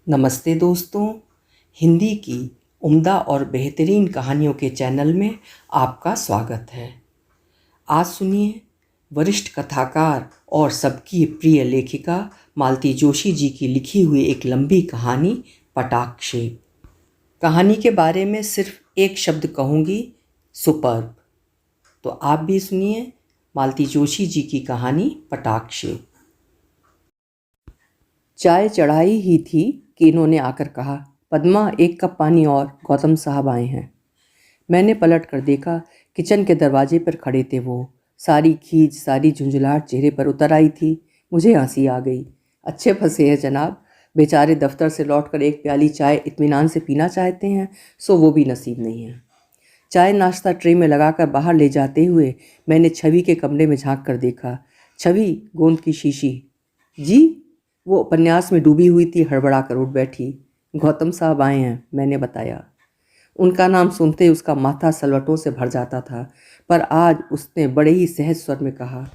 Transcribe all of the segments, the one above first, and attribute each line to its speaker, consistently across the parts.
Speaker 1: नमस्ते दोस्तों। हिंदी की उम्दा और बेहतरीन कहानियों के चैनल में आपका स्वागत है। आज सुनिए वरिष्ठ कथाकार और सबकी प्रिय लेखिका मालती जोशी जी की लिखी हुई एक लंबी कहानी पटाक्षेप। कहानी के बारे में सिर्फ एक शब्द कहूँगी, सुपर्ब। तो आप भी सुनिए मालती जोशी जी की कहानी पटाक्षेप। चाय चढ़ाई ही थी कि इन्होंने आकर कहा, पद्मा एक कप पानी और, गौतम साहब आए हैं। मैंने पलट कर देखा, किचन के दरवाजे पर खड़े थे वो। सारी खीज, सारी झुंझलाहट चेहरे पर उतर आई थी। मुझे हंसी आ गई। अच्छे फंसे हैं जनाब, बेचारे दफ्तर से लौटकर एक प्याली चाय इत्मीनान से पीना चाहते हैं, सो वो भी नसीब नहीं है। चाय नाश्ता ट्रे में लगाकर बाहर ले जाते हुए मैंने छवि के कमरे में झांक कर देखा। छवि गोंद की शीशी। जी। वो उपन्यास में डूबी हुई थी, हड़बड़ा कर उठ बैठी। गौतम साहब आए हैं, मैंने बताया। उनका नाम सुनते ही उसका माथा सलवटों से भर जाता था, पर आज उसने बड़े ही सहज स्वर में कहा,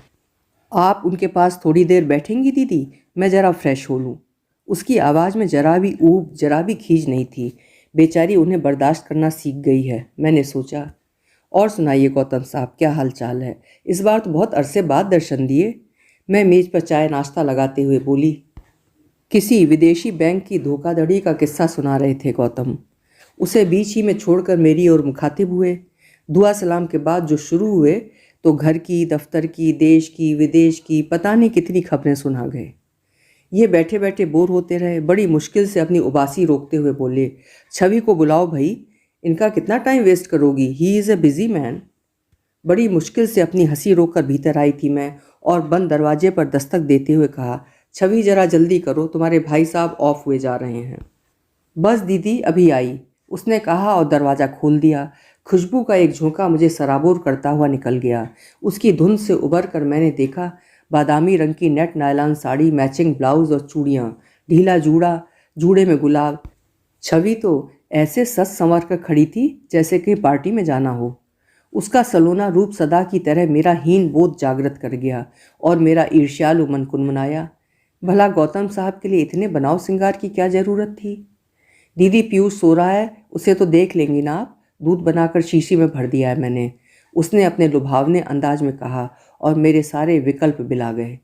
Speaker 1: आप उनके पास थोड़ी देर बैठेंगी दीदी, मैं ज़रा फ्रेश हो लूँ। उसकी आवाज़ में जरा भी ऊब, जरा भी खींच नहीं थी। बेचारी उन्हें बर्दाश्त करना सीख गई है, मैंने सोचा। और सुनाइए गौतम साहब, क्या हाल चाल है? इस बार तो बहुत अरसे बाद दर्शन दिए। मैं मेज़ पर चाय नाश्ता लगाते हुए बोली। किसी विदेशी बैंक की धोखाधड़ी का किस्सा सुना रहे थे गौतम। उसे बीच ही में छोड़कर मेरी ओर मुखातिब हुए। दुआ सलाम के बाद जो शुरू हुए तो घर की, दफ्तर की, देश की, विदेश की, पता नहीं कितनी खबरें सुना गए। ये बैठे बैठे बोर होते रहे। बड़ी मुश्किल से अपनी उबासी रोकते हुए बोले, छवि को बुलाओ भाई, इनका कितना टाइम वेस्ट करोगी, he is a busy man. बड़ी मुश्किल से अपनी हंसी रोककर भीतर आई थी मैं, और बंद दरवाजे पर दस्तक देते हुए कहा, छवि जरा जल्दी करो, तुम्हारे भाई साहब ऑफ हुए जा रहे हैं। बस दीदी अभी आई, उसने कहा और दरवाज़ा खोल दिया। खुशबू का एक झोंका मुझे सराबोर करता हुआ निकल गया। उसकी धुंध से उबर कर मैंने देखा, बादामी रंग की net nylon sari, matching blouse और चूड़ियाँ, ढीला जूड़ा, जूड़े में गुलाब। छवि तो ऐसे सच संवर कर खड़ी थी जैसे कहीं पार्टी में जाना हो। उसका सलोना रूप सदा की तरह मेरा हीन बोध जागृत कर गया और मेरा ईर्ष्यालु मन कुनमुनाया। भला गौतम साहब के लिए इतने बनाव श्रृंगार की क्या ज़रूरत थी? दीदी पीयूष सो रहा है, उसे तो देख लेंगी ना आप। दूध बनाकर शीशी में भर दिया है मैंने, उसने अपने लुभावने अंदाज में कहा, और मेरे सारे विकल्प बिला गए।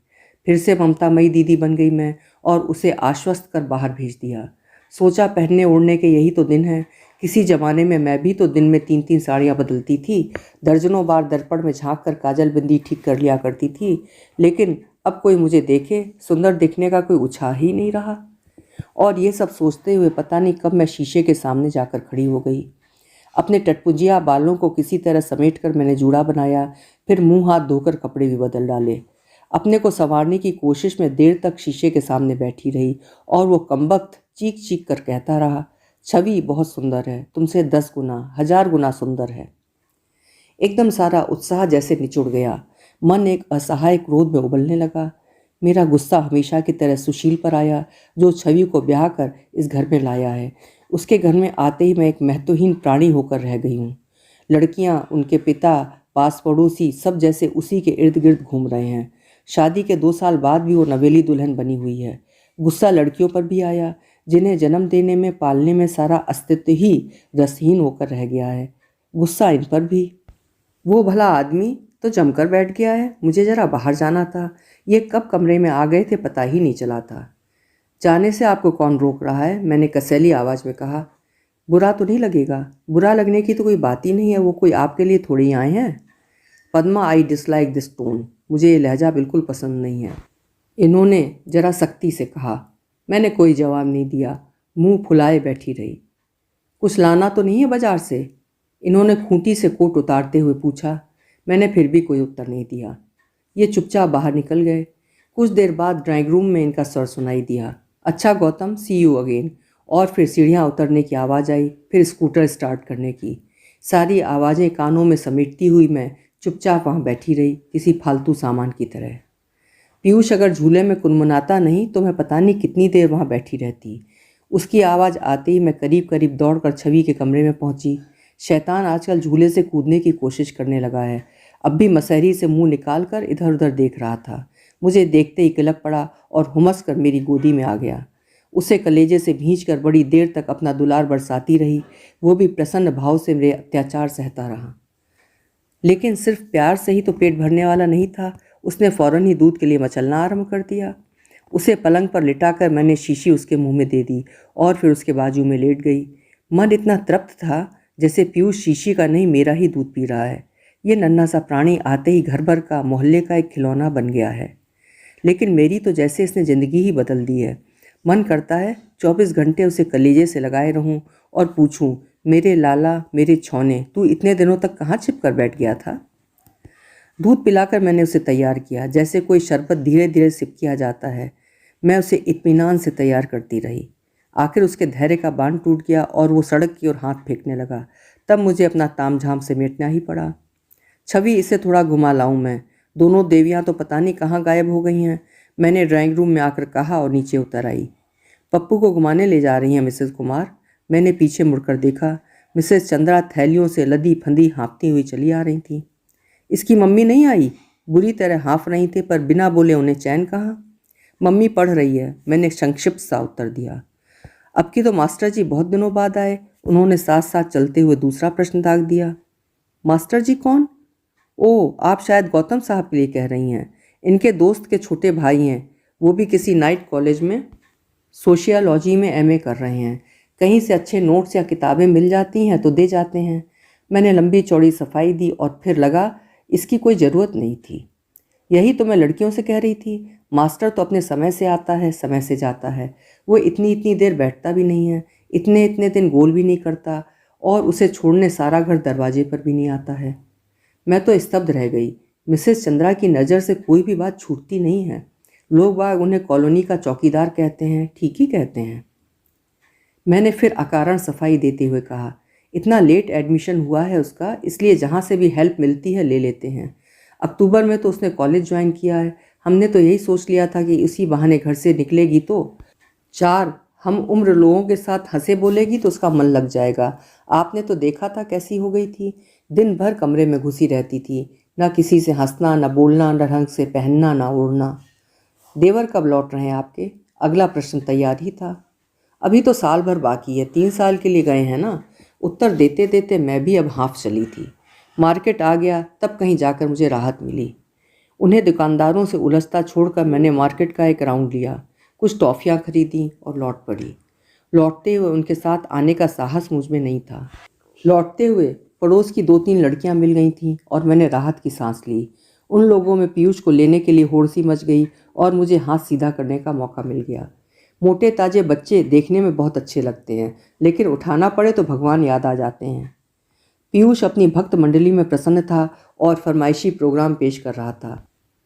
Speaker 1: फिर से ममतामयी दीदी बन गई मैं, और उसे आश्वस्त कर बाहर भेज दिया। सोचा पहनने ओढ़ने के यही तो दिन है। किसी ज़माने में मैं भी तो दिन में 3-3 साड़ियाँ बदलती थी, दर्जनों बार दर्पण में झांक कर काजल बिंदी ठीक कर लिया करती थी। लेकिन अब कोई मुझे देखे, सुंदर दिखने का कोई उत्साह ही नहीं रहा। और ये सब सोचते हुए पता नहीं कब मैं शीशे के सामने जाकर खड़ी हो गई। अपने टटपुजिया बालों को किसी तरह समेटकर मैंने जूड़ा बनाया, फिर मुंह हाथ धोकर कपड़े भी बदल डाले। अपने को संवारने की कोशिश में देर तक शीशे के सामने बैठी रही, और वो कमबख्त चीख चीख कर कहता रहा, छवि बहुत सुंदर है, तुमसे 10 गुना 1000 गुना सुंदर है। एकदम सारा उत्साह जैसे निचुड़ गया। मन एक असहाय क्रोध में उबलने लगा। मेरा गुस्सा हमेशा की तरह सुशील पर आया, जो छवि को ब्याह कर इस घर में लाया है। उसके घर में आते ही मैं एक महत्वहीन प्राणी होकर रह गई हूँ। लड़कियाँ, उनके पिता, पास पड़ोसी सब जैसे उसी के इर्द गिर्द घूम रहे हैं। शादी के 2 साल बाद भी वो नवेली दुल्हन बनी हुई है। गुस्सा लड़कियों पर भी आया, जिन्हें जन्म देने में, पालने में सारा अस्तित्व ही रसहीन होकर रह गया है। गुस्सा इन पर भी। वो भला आदमी तो जमकर बैठ गया है। मुझे जरा बाहर जाना था, ये कब कमरे में आ गए थे पता ही नहीं चला था। जाने से आपको कौन रोक रहा है? मैंने कसैली आवाज़ में कहा। बुरा तो नहीं लगेगा? बुरा लगने की तो कोई बात ही नहीं है, वो कोई आपके लिए थोड़ी ही आए हैं। Padma, I dislike this tone, मुझे ये लहजा बिल्कुल पसंद नहीं है, इन्होंने जरा सख्ती से कहा। मैंने कोई जवाब नहीं दिया, मुंह फुलाए बैठी रही। कुछ लाना तो नहीं है बाजार से? इन्होंने खूंटी से कोट उतारते हुए पूछा। मैंने फिर भी कोई उत्तर नहीं दिया। ये चुपचाप बाहर निकल गए। कुछ देर बाद ड्राइंग रूम में इनका स्वर सुनाई दिया, अच्छा गौतम, सी यू अगेन। और फिर सीढ़ियाँ उतरने की आवाज़ आई, फिर स्कूटर स्टार्ट करने की। सारी आवाज़ें कानों में समेटती हुई मैं चुपचाप वहाँ बैठी रही, किसी फालतू सामान की तरह। पीयूष अगर झूले में कुनमुनाता नहीं तो मैं पता नहीं कितनी देर वहाँ बैठी रहती। उसकी आवाज़ आते ही मैं करीब करीब दौड़कर छवि के कमरे में पहुँची। शैतान आजकल झूले से कूदने की कोशिश करने लगा है। अब भी मसहरी से मुंह निकाल कर इधर उधर देख रहा था। मुझे देखते ही किलक पड़ा और हुमस कर मेरी गोदी में आ गया। उसे कलेजे से भींचकर बड़ी देर तक अपना दुलार बरसाती रही। वो भी प्रसन्न भाव से मेरे अत्याचार सहता रहा। लेकिन सिर्फ प्यार से ही तो पेट भरने वाला नहीं था। उसने फौरन ही दूध के लिए मचलना आरंभ कर दिया। उसे पलंग पर लिटाकर मैंने शीशी उसके मुंह में दे दी और फिर उसके बाजू में लेट गई। मन इतना तृप्त था जैसे पीयूष शीशी का नहीं मेरा ही दूध पी रहा है। ये नन्हा सा प्राणी आते ही घर भर का, मोहल्ले का एक खिलौना बन गया है। लेकिन मेरी तो जैसे इसने ज़िंदगी ही बदल दी है। मन करता है 24 घंटे उसे कलेजे से लगाए रहूं और पूछूं, मेरे लाला, मेरे छौने, तू इतने दिनों तक कहाँ छिप कर बैठ गया था। दूध पिलाकर मैंने उसे तैयार किया, जैसे कोई शरबत धीरे धीरे सिप किया जाता है। मैं उसे इत्मीनान से तैयार करती रही। आखिर उसके धैर्य का बांध टूट गया और वो सड़क की ओर हाथ फेंकने लगा। तब मुझे अपना तामझाम समेटना ही पड़ा। छवि, इसे थोड़ा घुमा लाऊं मैं। दोनों देवियां तो पता नहीं कहाँ गायब हो गई हैं। मैंने ड्राइंग रूम में आकर कहा और नीचे उतर आई। पप्पू को घुमाने ले जा रही हैं मिसेस कुमार। मैंने पीछे मुड़कर देखा। मिसेस चंद्रा थैलियों से लदी फंदी हाँफती हुई चली आ रही थी। इसकी मम्मी नहीं आई? बुरी तरह हाँफ रही थे, पर बिना बोले उन्हें चैन कहाँ। मम्मी पढ़ रही है, मैंने संक्षिप्त सा उत्तर दिया। अब की तो मास्टर जी बहुत दिनों बाद आए। उन्होंने साथ साथ चलते हुए दूसरा प्रश्न दाग दिया। मास्टर जी कौन? ओह, आप शायद गौतम साहब के लिए कह रही हैं। इनके दोस्त के छोटे भाई हैं। वो भी किसी नाइट कॉलेज में सोशियोलॉजी में एमए कर रहे हैं। कहीं से अच्छे नोट्स या किताबें मिल जाती हैं तो दे जाते हैं। मैंने लंबी चौड़ी सफाई दी और फिर लगा इसकी कोई ज़रूरत नहीं थी। यही तो मैं लड़कियों से कह रही थी। मास्टर तो अपने समय से आता है, समय से जाता है। वो इतनी इतनी देर बैठता भी नहीं है, इतने इतने दिन गोल भी नहीं करता, और उसे छोड़ने सारा घर दरवाजे पर भी नहीं आता है। मैं तो स्तब्ध रह गई। मिसेस चंद्रा की नज़र से कोई भी बात छूटती नहीं है। लोग बाग उन्हें कॉलोनी का चौकीदार कहते हैं, ठीक ही कहते हैं। मैंने फिर अकारण सफाई देते हुए कहा, इतना लेट एडमिशन हुआ है उसका, इसलिए जहाँ से भी हेल्प मिलती है ले लेते हैं। अक्टूबर में तो उसने कॉलेज ज्वाइन किया है। हमने तो यही सोच लिया था कि उसी बहाने घर से निकलेगी तो 4 हम उम्र लोगों के साथ हंसे बोलेगी तो उसका मन लग जाएगा। आपने तो देखा था कैसी हो गई थी। दिन भर कमरे में घुसी रहती थी, ना किसी से हंसना, ना बोलना, ना ढंग से पहनना, ना ओढ़ना। देवर कब लौट रहे हैं आपके? अगला प्रश्न तैयार ही था। अभी तो साल भर बाकी है, 3 साल के लिए गए हैं ना। उत्तर देते देते मैं भी अब हाँफ चली थी। मार्केट आ गया, तब कहीं जाकर मुझे राहत मिली। उन्हें दुकानदारों से उलझता छोड़कर मैंने मार्केट का एक राउंड लिया, कुछ टॉफ़ियाँ खरीदी और लौट पड़ी। लौटते हुए उनके साथ आने का साहस मुझ में नहीं था। लौटते हुए पड़ोस की 2-3 लड़कियां मिल गई थीं और मैंने राहत की सांस ली। उन लोगों में पीयूष को लेने के लिए होड़-सी मच गई और मुझे हाथ सीधा करने का मौका मिल गया। मोटे ताजे बच्चे देखने में बहुत अच्छे लगते हैं, लेकिन उठाना पड़े तो भगवान याद आ जाते हैं। पीयूष अपनी भक्त मंडली में प्रसन्न था और फरमाइशी प्रोग्राम पेश कर रहा था।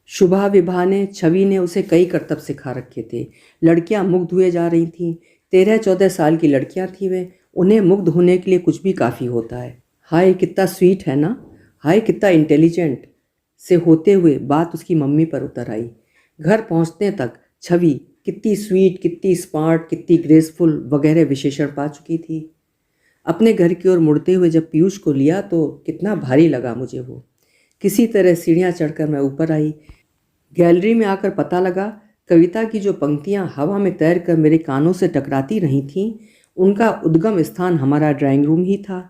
Speaker 1: शुभा, विभा ने, छवि ने उसे कई करतब सिखा रखे थे। लड़कियां मुग्ध हुए जा रही थीं। 13-14 साल की लड़कियां थीं वे। उन्हें मुग्ध होने के लिए कुछ भी काफ़ी होता है। हाय कितना स्वीट है ना, हाय कितना इंटेलिजेंट से होते हुए बात उसकी मम्मी पर उतर आई। घर पहुंचने तक छवि कितनी स्वीट, कितनी स्मार्ट, कितनी ग्रेसफुल वगैरह विशेषण पा चुकी थी। अपने घर की ओर मुड़ते हुए जब पीयूष को लिया तो कितना भारी लगा मुझे वो। किसी तरह सीढ़ियाँ चढ़कर मैं ऊपर आई। गैलरी में आकर पता लगा कविता की जो पंक्तियाँ हवा में तैर कर मेरे कानों से टकराती रही थीं, उनका उद्गम स्थान हमारा ड्राइंग रूम ही था।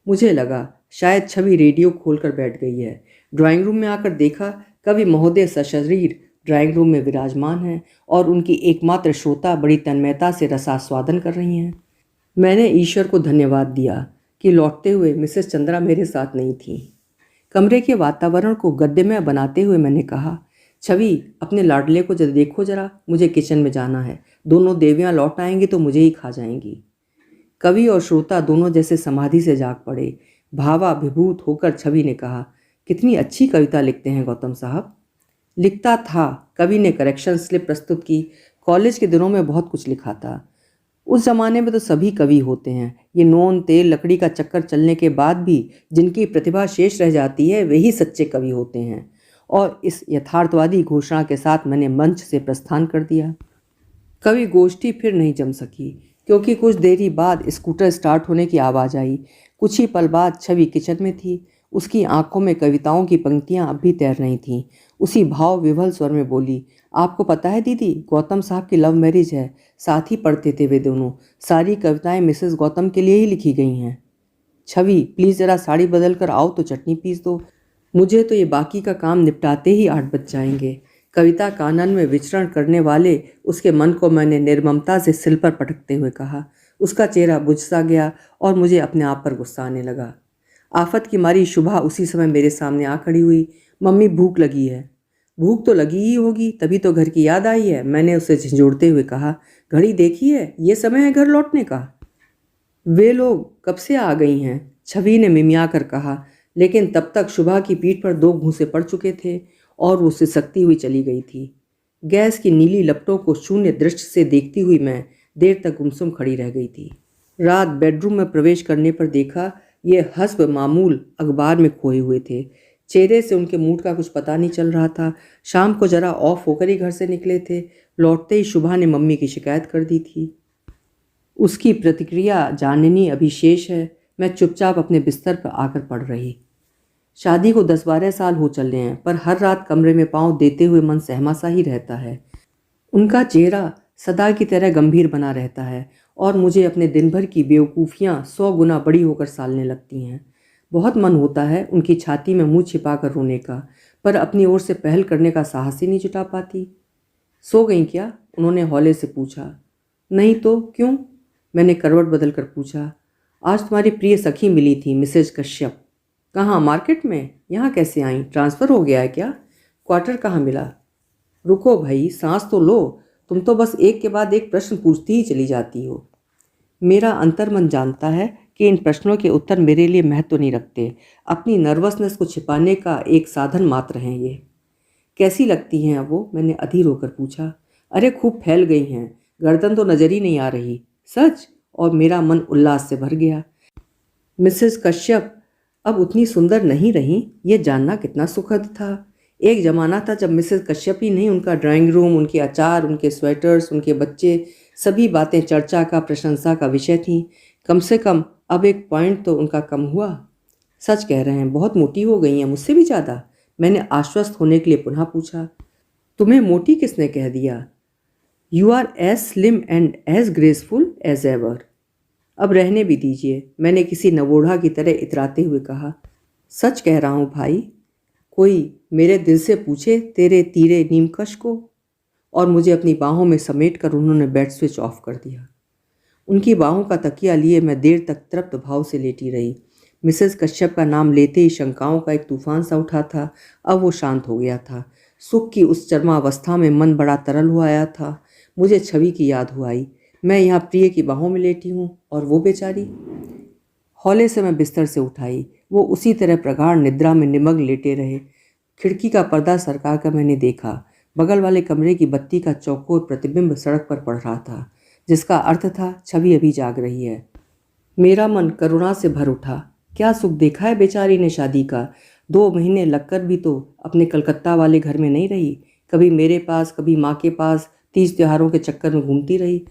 Speaker 1: मुझे लगा शायद छवि रेडियो खोलकर बैठ गई है। ड्राइंग रूम में आकर देखा कवि महोदय सशरीर ड्राइंग रूम में विराजमान हैं और उनकी एकमात्र श्रोता बड़ी तन्मयता से रसास्वादन कर रही हैं। मैंने ईश्वर को धन्यवाद दिया कि लौटते हुए मिसेस चंद्रा मेरे साथ नहीं थी। कमरे के वातावरण को गद्यमय बनाते हुए मैंने कहा, छवि अपने लाडले को जरा देखो जरा, मुझे किचन में जाना है। दोनों देवियां लौट आएंगी तो मुझे ही खा जाएंगी। कवि और श्रोता दोनों जैसे समाधि से जाग पड़े। भावाभिभूत होकर छवि ने कहा, कितनी अच्छी कविता लिखते हैं गौतम साहब। लिखता था, कवि ने करेक्शन स्लिप प्रस्तुत की। कॉलेज के दिनों में बहुत कुछ लिखा था। उस जमाने में तो सभी कवि होते हैं। ये नून तेल लकड़ी का चक्कर चलने के बाद भी जिनकी प्रतिभा शेष रह जाती है वही सच्चे कवि होते हैं। और इस यथार्थवादी घोषणा के साथ मैंने मंच से प्रस्थान कर दिया। कवि गोष्ठी फिर नहीं जम सकी, क्योंकि कुछ देरी बाद स्कूटर स्टार्ट होने की आवाज़ आई। कुछ ही पल बाद छवि किचन में थी। उसकी आंखों में कविताओं की पंक्तियां अब भी तैर रही थीं। उसी भाव विभल स्वर में बोली, आपको पता है दीदी, गौतम साहब की लव मैरिज है। साथ ही पढ़ते थे वे दोनों। सारी कविताएं मिसेस गौतम के लिए ही लिखी गई हैं। छवि, प्लीज़ ज़रा साड़ी बदल कर आओ तो चटनी पीस दो। मुझे तो ये बाकी का काम निपटाते ही 8 बज जाएंगे। कविता कानन में विचरण करने वाले उसके मन को मैंने निर्ममता से सिल पर पटकते हुए कहा। उसका चेहरा बुझ सा गया और मुझे अपने आप पर गुस्सा आने लगा। आफत की मारी शुभा उसी समय मेरे सामने आ खड़ी हुई। मम्मी, भूख लगी है। भूख तो लगी ही होगी, तभी तो घर की याद आई है, मैंने उसे झिझोड़ते हुए कहा। घड़ी देखी है, ये समय है घर लौटने का। वे लोग कब से आ गई हैं? छवि ने मिमिया कर कहा, लेकिन तब तक शुभा की पीठ पर 2 घूंसे पड़ चुके थे और वो सिसकती हुई चली गई थी। गैस की नीली लपटों को शून्य दृष्टि से देखती हुई मैं देर तक गुमसुम खड़ी रह गई थी। रात बेडरूम में प्रवेश करने पर देखा ये हस्ब मामूल अखबार में खोए हुए थे। चेहरे से उनके मूड का कुछ पता नहीं चल रहा था। शाम को जरा ऑफ होकर ही घर से निकले थे। लौटते ही शुभा ने मम्मी की शिकायत कर दी थी। उसकी प्रतिक्रिया जाननी अभी शेष है। मैं चुपचाप अपने बिस्तर पर आकर पड़ रही। शादी को 10-12 साल हो चले हैं, पर हर रात कमरे में पांव देते हुए मन सहमा सा ही रहता है। उनका चेहरा सदा की तरह गंभीर बना रहता है और मुझे अपने दिन भर की बेवकूफ़ियाँ 100 गुना बड़ी होकर सालने लगती हैं। बहुत मन होता है उनकी छाती में मुंह छिपाकर रोने का, पर अपनी ओर से पहल करने का साहस ही नहीं जुटा पाती। सो गई क्या? उन्होंने हौले से पूछा। नहीं तो क्यों? मैंने करवट बदल कर पूछा। आज तुम्हारी प्रिय सखी मिली थी, मिसेज कश्यप। कहाँ, मार्केट में? यहाँ कैसे आई? ट्रांसफ़र हो गया है क्या? क्वार्टर कहाँ मिला? रुको भाई, सांस तो लो। तुम तो बस एक के बाद एक प्रश्न पूछती ही चली जाती हो। मेरा अंतर्मन जानता है कि इन प्रश्नों के उत्तर मेरे लिए महत्व नहीं रखते। अपनी नर्वसनेस को छिपाने का एक साधन मात्र हैं ये। कैसी लगती हैं अब वो? मैंने अधीर होकर पूछा। अरे खूब फैल गई हैं, गर्दन तो नज़र ही नहीं आ रही। सच? और मेरा मन उल्लास से भर गया। मिसेस कश्यप अब उतनी सुंदर नहीं रहीं, ये जानना कितना सुखद था। एक ज़माना था जब मिसेस कश्यप ही नहीं, उनका ड्राइंग रूम, उनके अचार, उनके स्वेटर्स, उनके बच्चे, सभी बातें चर्चा का, प्रशंसा का विषय थीं। कम से कम अब एक पॉइंट तो उनका कम हुआ। सच कह रहे हैं, बहुत मोटी हो गई हैं, मुझसे भी ज़्यादा। मैंने आश्वस्त होने के लिए पुनः पूछा। तुम्हें मोटी किसने कह दिया? You are as slim and as graceful as ever. अब रहने भी दीजिए, मैंने किसी नवोढ़ा की तरह इतराते हुए कहा। सच कह रहा हूँ भाई। कोई मेरे दिल से पूछे तेरे तीरे नीमकश को? और मुझे अपनी बाहों में समेट कर उन्होंने बेड स्विच ऑफ कर दिया। उनकी बाहों का तकिया लिए मैं देर तक तृप्त भाव से लेटी रही। मिसेस कश्यप का नाम लेते ही शंकाओं का एक तूफान सा उठा था। अब वो शांत हो गया था। सुख की उस चरमावस्था में मन बड़ा तरल हुआ आया था। मुझे छवि की याद हुआ आई। मैं यहाँ प्रिय की बाहों में लेटी हूँ और वो बेचारी। हौले से मैं बिस्तर से उठाई। वो उसी तरह प्रगाढ़ निद्रा में निमग्न लेटे रहे। खिड़की का पर्दा सरका कर मैंने देखा। बगल वाले कमरे की बत्ती का चौकोर प्रतिबिंब सड़क पर पड़ रहा था, जिसका अर्थ था छवि अभी जाग रही है। मेरा मन करुणा से भर उठा। क्या सुख देखा है बेचारी ने शादी का। 2 महीने लगकर भी तो अपने कलकत्ता वाले घर में नहीं रही। कभी मेरे पास, कभी माँ के पास, तीज त्योहारों के चक्कर में घूमती रही।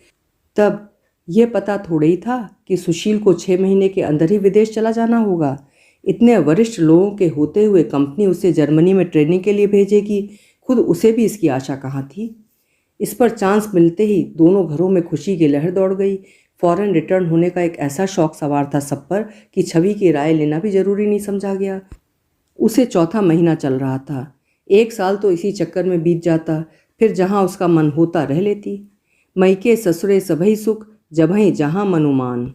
Speaker 1: तब ये पता थोड़ा ही था कि सुशील को 6 महीने के अंदर ही विदेश चला जाना होगा। इतने वरिष्ठ लोगों के होते हुए कंपनी उसे जर्मनी में ट्रेनिंग के लिए भेजेगी, खुद उसे भी इसकी आशा कहाँ थी। इस पर चांस मिलते ही दोनों घरों में खुशी की लहर दौड़ गई। फॉरेन रिटर्न होने का एक ऐसा शौक सवार था सब पर कि छवि की राय लेना भी जरूरी नहीं समझा गया। उसे 4था महीना चल रहा था। 1 साल तो इसी चक्कर में बीत जाता, फिर जहाँ उसका मन होता रह लेती। मईके ससुरे सबही सुख, जबहीं जहाँ मनुमान।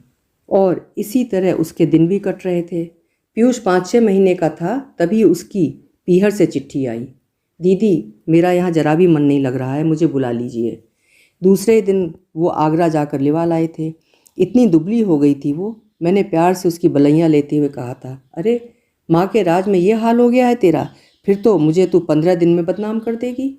Speaker 1: और इसी तरह उसके दिन भी कट रहे थे। पीयूष 5-6 महीने का था, तभी उसकी पीहर से चिट्ठी आई। दीदी, मेरा यहाँ जरा भी मन नहीं लग रहा है, मुझे बुला लीजिए। दूसरे दिन वो आगरा जाकर लिवा लाए थे। इतनी दुबली हो गई थी वो। मैंने प्यार से उसकी बलैया लेते हुए कहा था, अरे माँ के राज में ये हाल हो गया है तेरा, फिर तो मुझे तू 15 दिन में बदनाम कर देगी।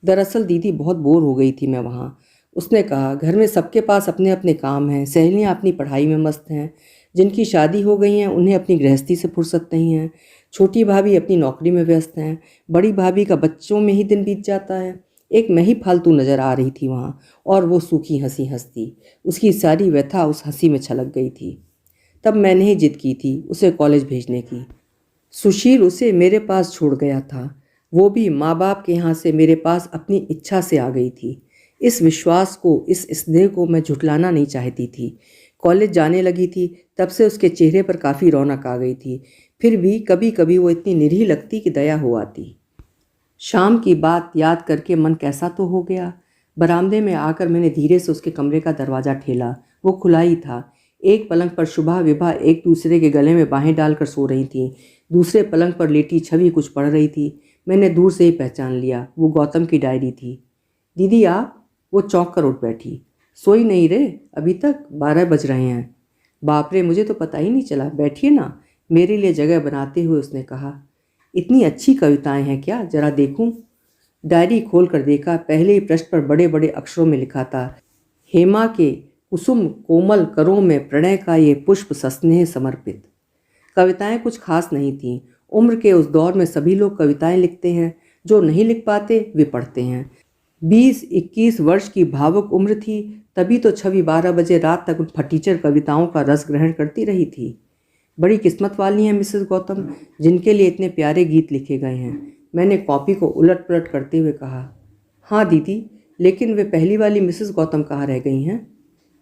Speaker 1: दरअसल दीदी बहुत बोर हो गई थी मैं वहाँ। उसने कहा, घर में सबके पास अपने अपने काम हैं, सहेलियाँ अपनी पढ़ाई में मस्त हैं, जिनकी शादी हो गई हैं उन्हें अपनी गृहस्थी से फुर्सत नहीं है, छोटी भाभी अपनी नौकरी में व्यस्त हैं, बड़ी भाभी का बच्चों में ही दिन बीत जाता है। एक मैं ही फालतू नज़र आ रही थी वहाँ, और वो सूखी हंसी हंसती। उसकी सारी व्यथा उस हंसी में छलक गई थी। तब मैंने ही जिद की थी उसे कॉलेज भेजने की। सुशील उसे मेरे पास छोड़ गया था। वो भी माँ बाप के यहाँ से मेरे पास अपनी इच्छा से आ गई थी। इस विश्वास को, इस स्नेह को मैं झुठलाना नहीं चाहती थी। कॉलेज जाने लगी थी तब से उसके चेहरे पर काफ़ी रौनक आ गई थी। फिर भी कभी कभी वो इतनी निरीह लगती कि दया हो आती। शाम की बात याद करके मन कैसा तो हो गया। बरामदे में आकर मैंने धीरे से उसके कमरे का दरवाज़ा ठेला। वो खुला ही था। एक पलंग पर शुभा विभा एक दूसरे के गले में बाहें डालकर सो रही थीं। दूसरे पलंग पर लेटी छवि कुछ पढ़ रही थी। मैंने दूर से ही पहचान लिया, वो गौतम की डायरी थी। दीदी आप? वो चौंक कर उठ बैठी। सोई नहीं रे? अभी तक 12 बज रहे हैं। बाप रे, मुझे तो पता ही नहीं चला। बैठिए ना, मेरे लिए जगह बनाते हुए उसने कहा। इतनी अच्छी कविताएं हैं क्या? जरा देखूं। डायरी खोल कर देखा। पहले ही पृष्ठ पर बड़े बड़े अक्षरों में लिखा था, हेमा के कुसुम कोमल करों में प्रणय का ये पुष्प सस्नेह समर्पित। कविताएं कुछ खास नहीं थीं। उम्र के उस दौर में सभी लोग कविताएं लिखते हैं। जो नहीं लिख पाते वे पढ़ते हैं। 20-21 वर्ष की भावुक उम्र थी, तभी तो छवि 12 बजे रात तक उन फटीचर कविताओं का रस ग्रहण करती रही थी। बड़ी किस्मत वाली हैं मिसेस गौतम, जिनके लिए इतने प्यारे गीत लिखे गए हैं। मैंने कॉपी को उलट पुलट करते हुए कहा। हाँ दीदी, लेकिन वे पहली वाली मिसेस गौतम कहाँ रह गई हैं?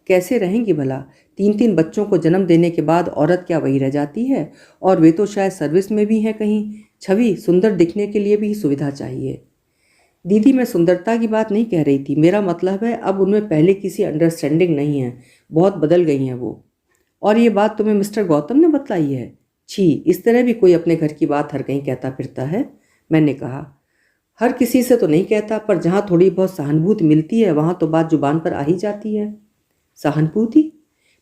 Speaker 1: कैसे रहेंगी भला? 3-3 बच्चों को जन्म देने के बाद औरत क्या वही रह जाती है? और वे तो शायद सर्विस में भी हैं कहीं। छवि, सुंदर दिखने के लिए भी सुविधा चाहिए। दीदी, मैं सुंदरता की बात नहीं कह रही थी। मेरा मतलब है अब उनमें पहले किसी अंडरस्टैंडिंग नहीं है। बहुत बदल गई हैं वो। और ये बात तुम्हें मिस्टर गौतम ने बतलाई है? छी, इस तरह भी कोई अपने घर की बात हर कहीं कहता फिरता है? मैंने कहा। हर किसी से तो नहीं कहता, पर जहाँ थोड़ी बहुत सहानुभूति मिलती है वहाँ तो बात जुबान पर आ ही जाती है। सहानुभूति?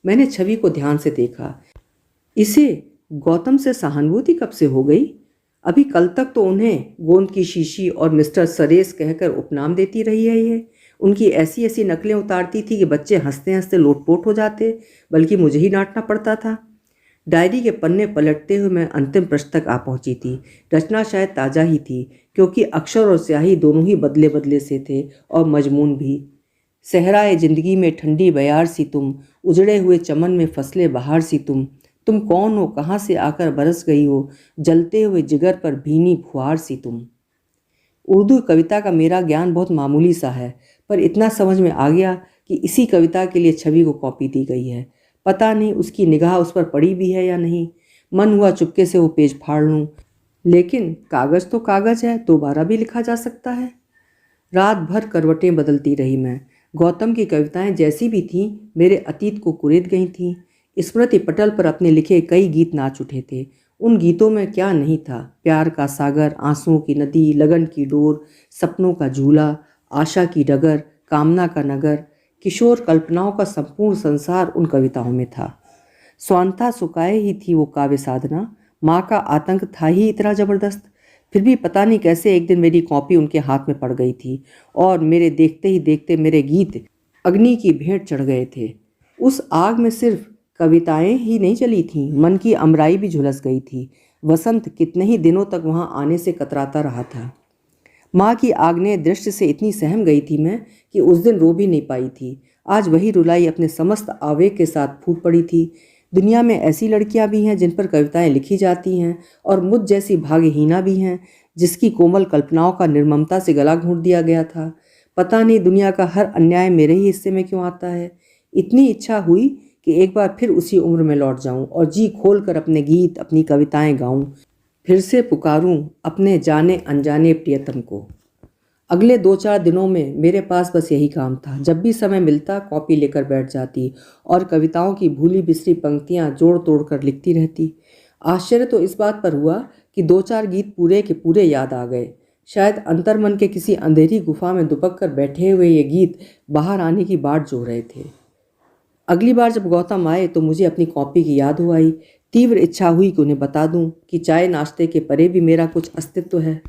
Speaker 1: मैंने छवि को ध्यान से देखा। इसे गौतम से सहानुभूति कब से हो गई? अभी कल तक तो उन्हें गोंद की शीशी और मिस्टर सरेस कहकर उपनाम देती रही है। ये उनकी ऐसी ऐसी नकलें उतारती थी कि बच्चे हंसते हंसते लोटपोट हो जाते, बल्कि मुझे ही डांटना पड़ता था। डायरी के पन्ने पलटते हुए मैं अंतिम पृष्ठ तक आ पहुंची थी। रचना शायद ताज़ा ही थी, क्योंकि अक्षर और स्याही दोनों ही बदले बदले से थे, और मजमून भी। सहराए जिंदगी में ठंडी बयार सी तुम, उजड़े हुए चमन में फसले बहार सी तुम कौन हो, कहाँ से आकर बरस गई हो, जलते हुए जिगर पर भीनी फुहार सी तुम। उर्दू कविता का मेरा ज्ञान बहुत मामूली सा है, पर इतना समझ में आ गया कि इसी कविता के लिए छवि को कॉपी दी गई है। पता नहीं उसकी निगाह उस पर पड़ी भी है या नहीं। मन हुआ चुपके से वो पेज फाड़ लूं, लेकिन कागज तो कागज है, दोबारा भी लिखा जा सकता है। रात भर करवटें बदलती रही मैं। गौतम की कविताएं जैसी भी थीं, मेरे अतीत को कुरेद गई थीं। स्मृति पटल पर अपने लिखे कई गीत नाच उठे थे। उन गीतों में क्या नहीं था? प्यार का सागर, आंसुओं की नदी, लगन की डोर, सपनों का झूला, आशा की डगर, कामना का नगर। किशोर कल्पनाओं का संपूर्ण संसार उन कविताओं में था। स्वांता सुकाए ही थी वो काव्य साधना। माँ का आतंक था ही इतना जबरदस्त। फिर भी पता नहीं कैसे एक दिन मेरी कॉपी उनके हाथ में पड़ गई थी, और मेरे देखते ही देखते मेरे गीत अग्नि की भेंट चढ़ गए थे। उस आग में सिर्फ कविताएं ही नहीं जली थीं, मन की अमराई भी झुलस गई थी। वसंत कितने ही दिनों तक वहां आने से कतराता रहा था। माँ की आग्नेय दृष्टि से इतनी सहम गई थी मैं कि उस दिन रो भी नहीं पाई थी। आज वही रुलाई अपने समस्त आवेग के साथ फूट पड़ी थी। दुनिया में ऐसी लड़कियां भी हैं जिन पर कविताएं लिखी जाती हैं, और मुझ जैसी भाग्यहीना भी हैं जिसकी कोमल कल्पनाओं का निर्ममता से गला घोंट दिया गया था। पता नहीं दुनिया का हर अन्याय मेरे ही हिस्से में क्यों आता है। इतनी इच्छा हुई कि एक बार फिर उसी उम्र में लौट जाऊं और जी खोल कर अपने गीत, अपनी कविताएं गाऊं, फिर से पुकारूं अपने जाने अनजाने प्रियतम को। अगले 2-4 दिनों में मेरे पास बस यही काम था। जब भी समय मिलता कॉपी लेकर बैठ जाती और कविताओं की भूली बिसरी पंक्तियां जोड़ तोड़ कर लिखती रहती। आश्चर्य तो इस बात पर हुआ कि 2-4 गीत पूरे के पूरे याद आ गए। शायद अंतर्मन के किसी अंधेरी गुफा में दुबक कर बैठे हुए ये गीत बाहर आने की बाट जो रहे थे। अगली बार जब गौतम आए तो मुझे अपनी कॉपी की याद हो आई। तीव्र इच्छा हुई कि उन्हें बता दूं कि चाय नाश्ते के परे भी मेरा कुछ अस्तित्व है।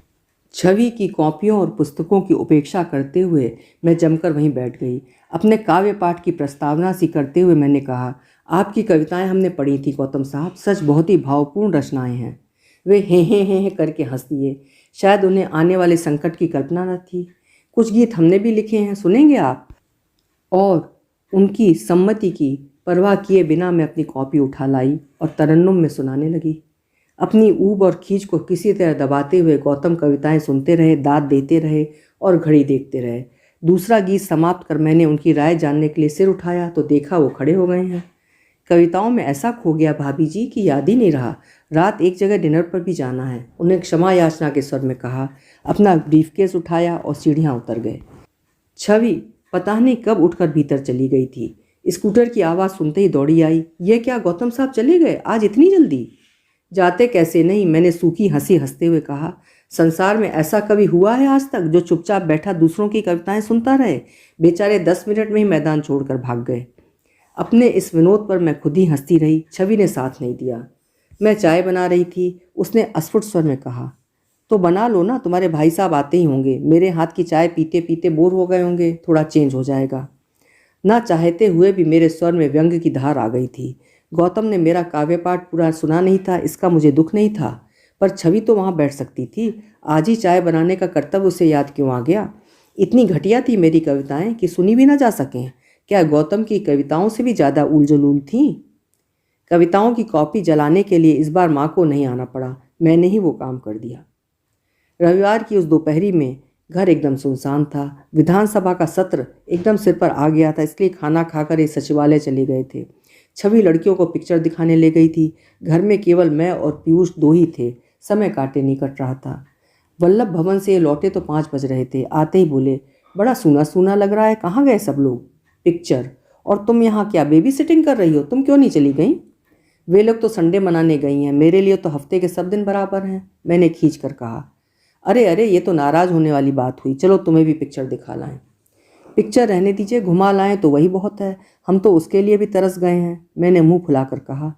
Speaker 1: छवि की कॉपियों और पुस्तकों की उपेक्षा करते हुए मैं जमकर वहीं बैठ गई। अपने काव्य पाठ की प्रस्तावना सी करते हुए मैंने कहा, आपकी कविताएं हमने पढ़ी थी गौतम साहब, सच बहुत ही भावपूर्ण रचनाएं हैं। वे हे करके हंस दिए। शायद उन्हें आने वाले संकट की कल्पना न थी। कुछ गीत हमने भी लिखे हैं, सुनेंगे आप? और उनकी सम्मति की परवाह किए बिना मैं अपनी कॉपी उठा लाई और तरन्नुम में सुनाने लगी। अपनी ऊब और खींच को किसी तरह दबाते हुए गौतम कविताएं सुनते रहे, दाद देते रहे और घड़ी देखते रहे। दूसरा गीत समाप्त कर मैंने उनकी राय जानने के लिए सिर उठाया तो देखा वो खड़े हो गए हैं। कविताओं में ऐसा खो गया भाभी जी कि याद ही नहीं रहा। रात एक जगह डिनर पर भी जाना है, उन्हें क्षमा याचना के स्वर में कहा। अपना ब्रीफकेस उठाया और सीढ़ियाँ उतर गए। छवि पता नहीं कब उठकर भीतर चली गई थी। स्कूटर की आवाज़ सुनते ही दौड़ी आई। ये क्या गौतम साहब चले गए आज इतनी जल्दी? जाते कैसे नहीं, मैंने सूखी हंसी हंसते हुए कहा। संसार में ऐसा कभी हुआ है आज तक जो चुपचाप बैठा दूसरों की कविताएं सुनता रहे? बेचारे 10 मिनट में ही मैदान छोड़कर भाग गए। अपने इस विनोद पर मैं खुद ही हंसती रही। छवि ने साथ नहीं दिया। मैं चाय बना रही थी, उसने अस्फुट स्वर में कहा। तो बना लो ना, तुम्हारे भाई साहब आते ही होंगे। मेरे हाथ की चाय पीते पीते बोर हो गए होंगे, थोड़ा चेंज हो जाएगा। ना चाहते हुए भी मेरे स्वर में व्यंग की धार आ गई थी। गौतम ने मेरा काव्य पाठ पूरा सुना नहीं था, इसका मुझे दुख नहीं था, पर छवि तो वहाँ बैठ सकती थी। आज ही चाय बनाने का कर्तव्य उसे याद क्यों आ गया? इतनी घटिया थी मेरी कविताएं कि सुनी भी ना जा सकें। क्या गौतम की कविताओं से भी ज़्यादा उलझुल थीं? कविताओं की कॉपी जलाने के लिए इस बार माँ को नहीं आना पड़ा, मैंने ही वो काम कर दिया। रविवार की उस दोपहरी में घर एकदम सुनसान था। विधानसभा का सत्र एकदम सिर पर आ गया था, इसलिए खाना खाकर एक सचिवालय चले गए थे। छवि लड़कियों को पिक्चर दिखाने ले गई थी। घर में केवल मैं और पीयूष दो ही थे। समय काटे नहीं कट रहा था। वल्लभ भवन से लौटे तो 5 बज रहे थे। आते ही बोले, बड़ा सूना सूना लग रहा है, कहाँ गए सब लोग? पिक्चर। और तुम यहाँ क्या बेबी सिटिंग कर रही हो? तुम क्यों नहीं चली गई? वे लोग तो संडे मनाने गई हैं, मेरे लिए तो हफ्ते के सब दिन बराबर हैं, मैंने खींच कर कहा। अरे अरे, ये तो नाराज़ होने वाली बात हुई। चलो तुम्हें भी पिक्चर दिखा लाएं। पिक्चर रहने दीजिए, घुमा लाएं तो वही बहुत है। हम तो उसके लिए भी तरस गए हैं, मैंने मुंह फुलाकर कहा।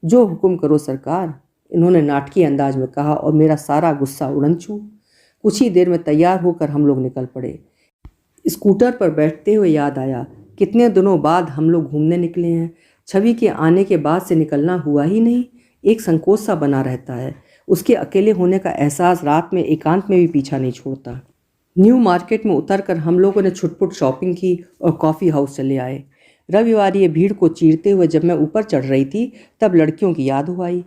Speaker 1: जो हुक्म करो सरकार, इन्होंने नाटकीय अंदाज में कहा और मेरा सारा गुस्सा उड़न छू। कुछ ही देर में तैयार होकर हम लोग निकल पड़े। स्कूटर पर बैठते हुए याद आया, कितने दिनों बाद हम लोग घूमने निकले हैं। छवि के आने के बाद से निकलना हुआ ही नहीं। एक संकोच सा बना रहता है। उसके अकेले होने का एहसास रात में एकांत में भी पीछा नहीं छोड़ता। न्यू मार्केट में उतरकर हम लोगों ने छुटपुट शॉपिंग की और कॉफ़ी हाउस चले आए। रविवार ये भीड़ को चीरते हुए जब मैं ऊपर चढ़ रही थी तब लड़कियों की याद हो आई।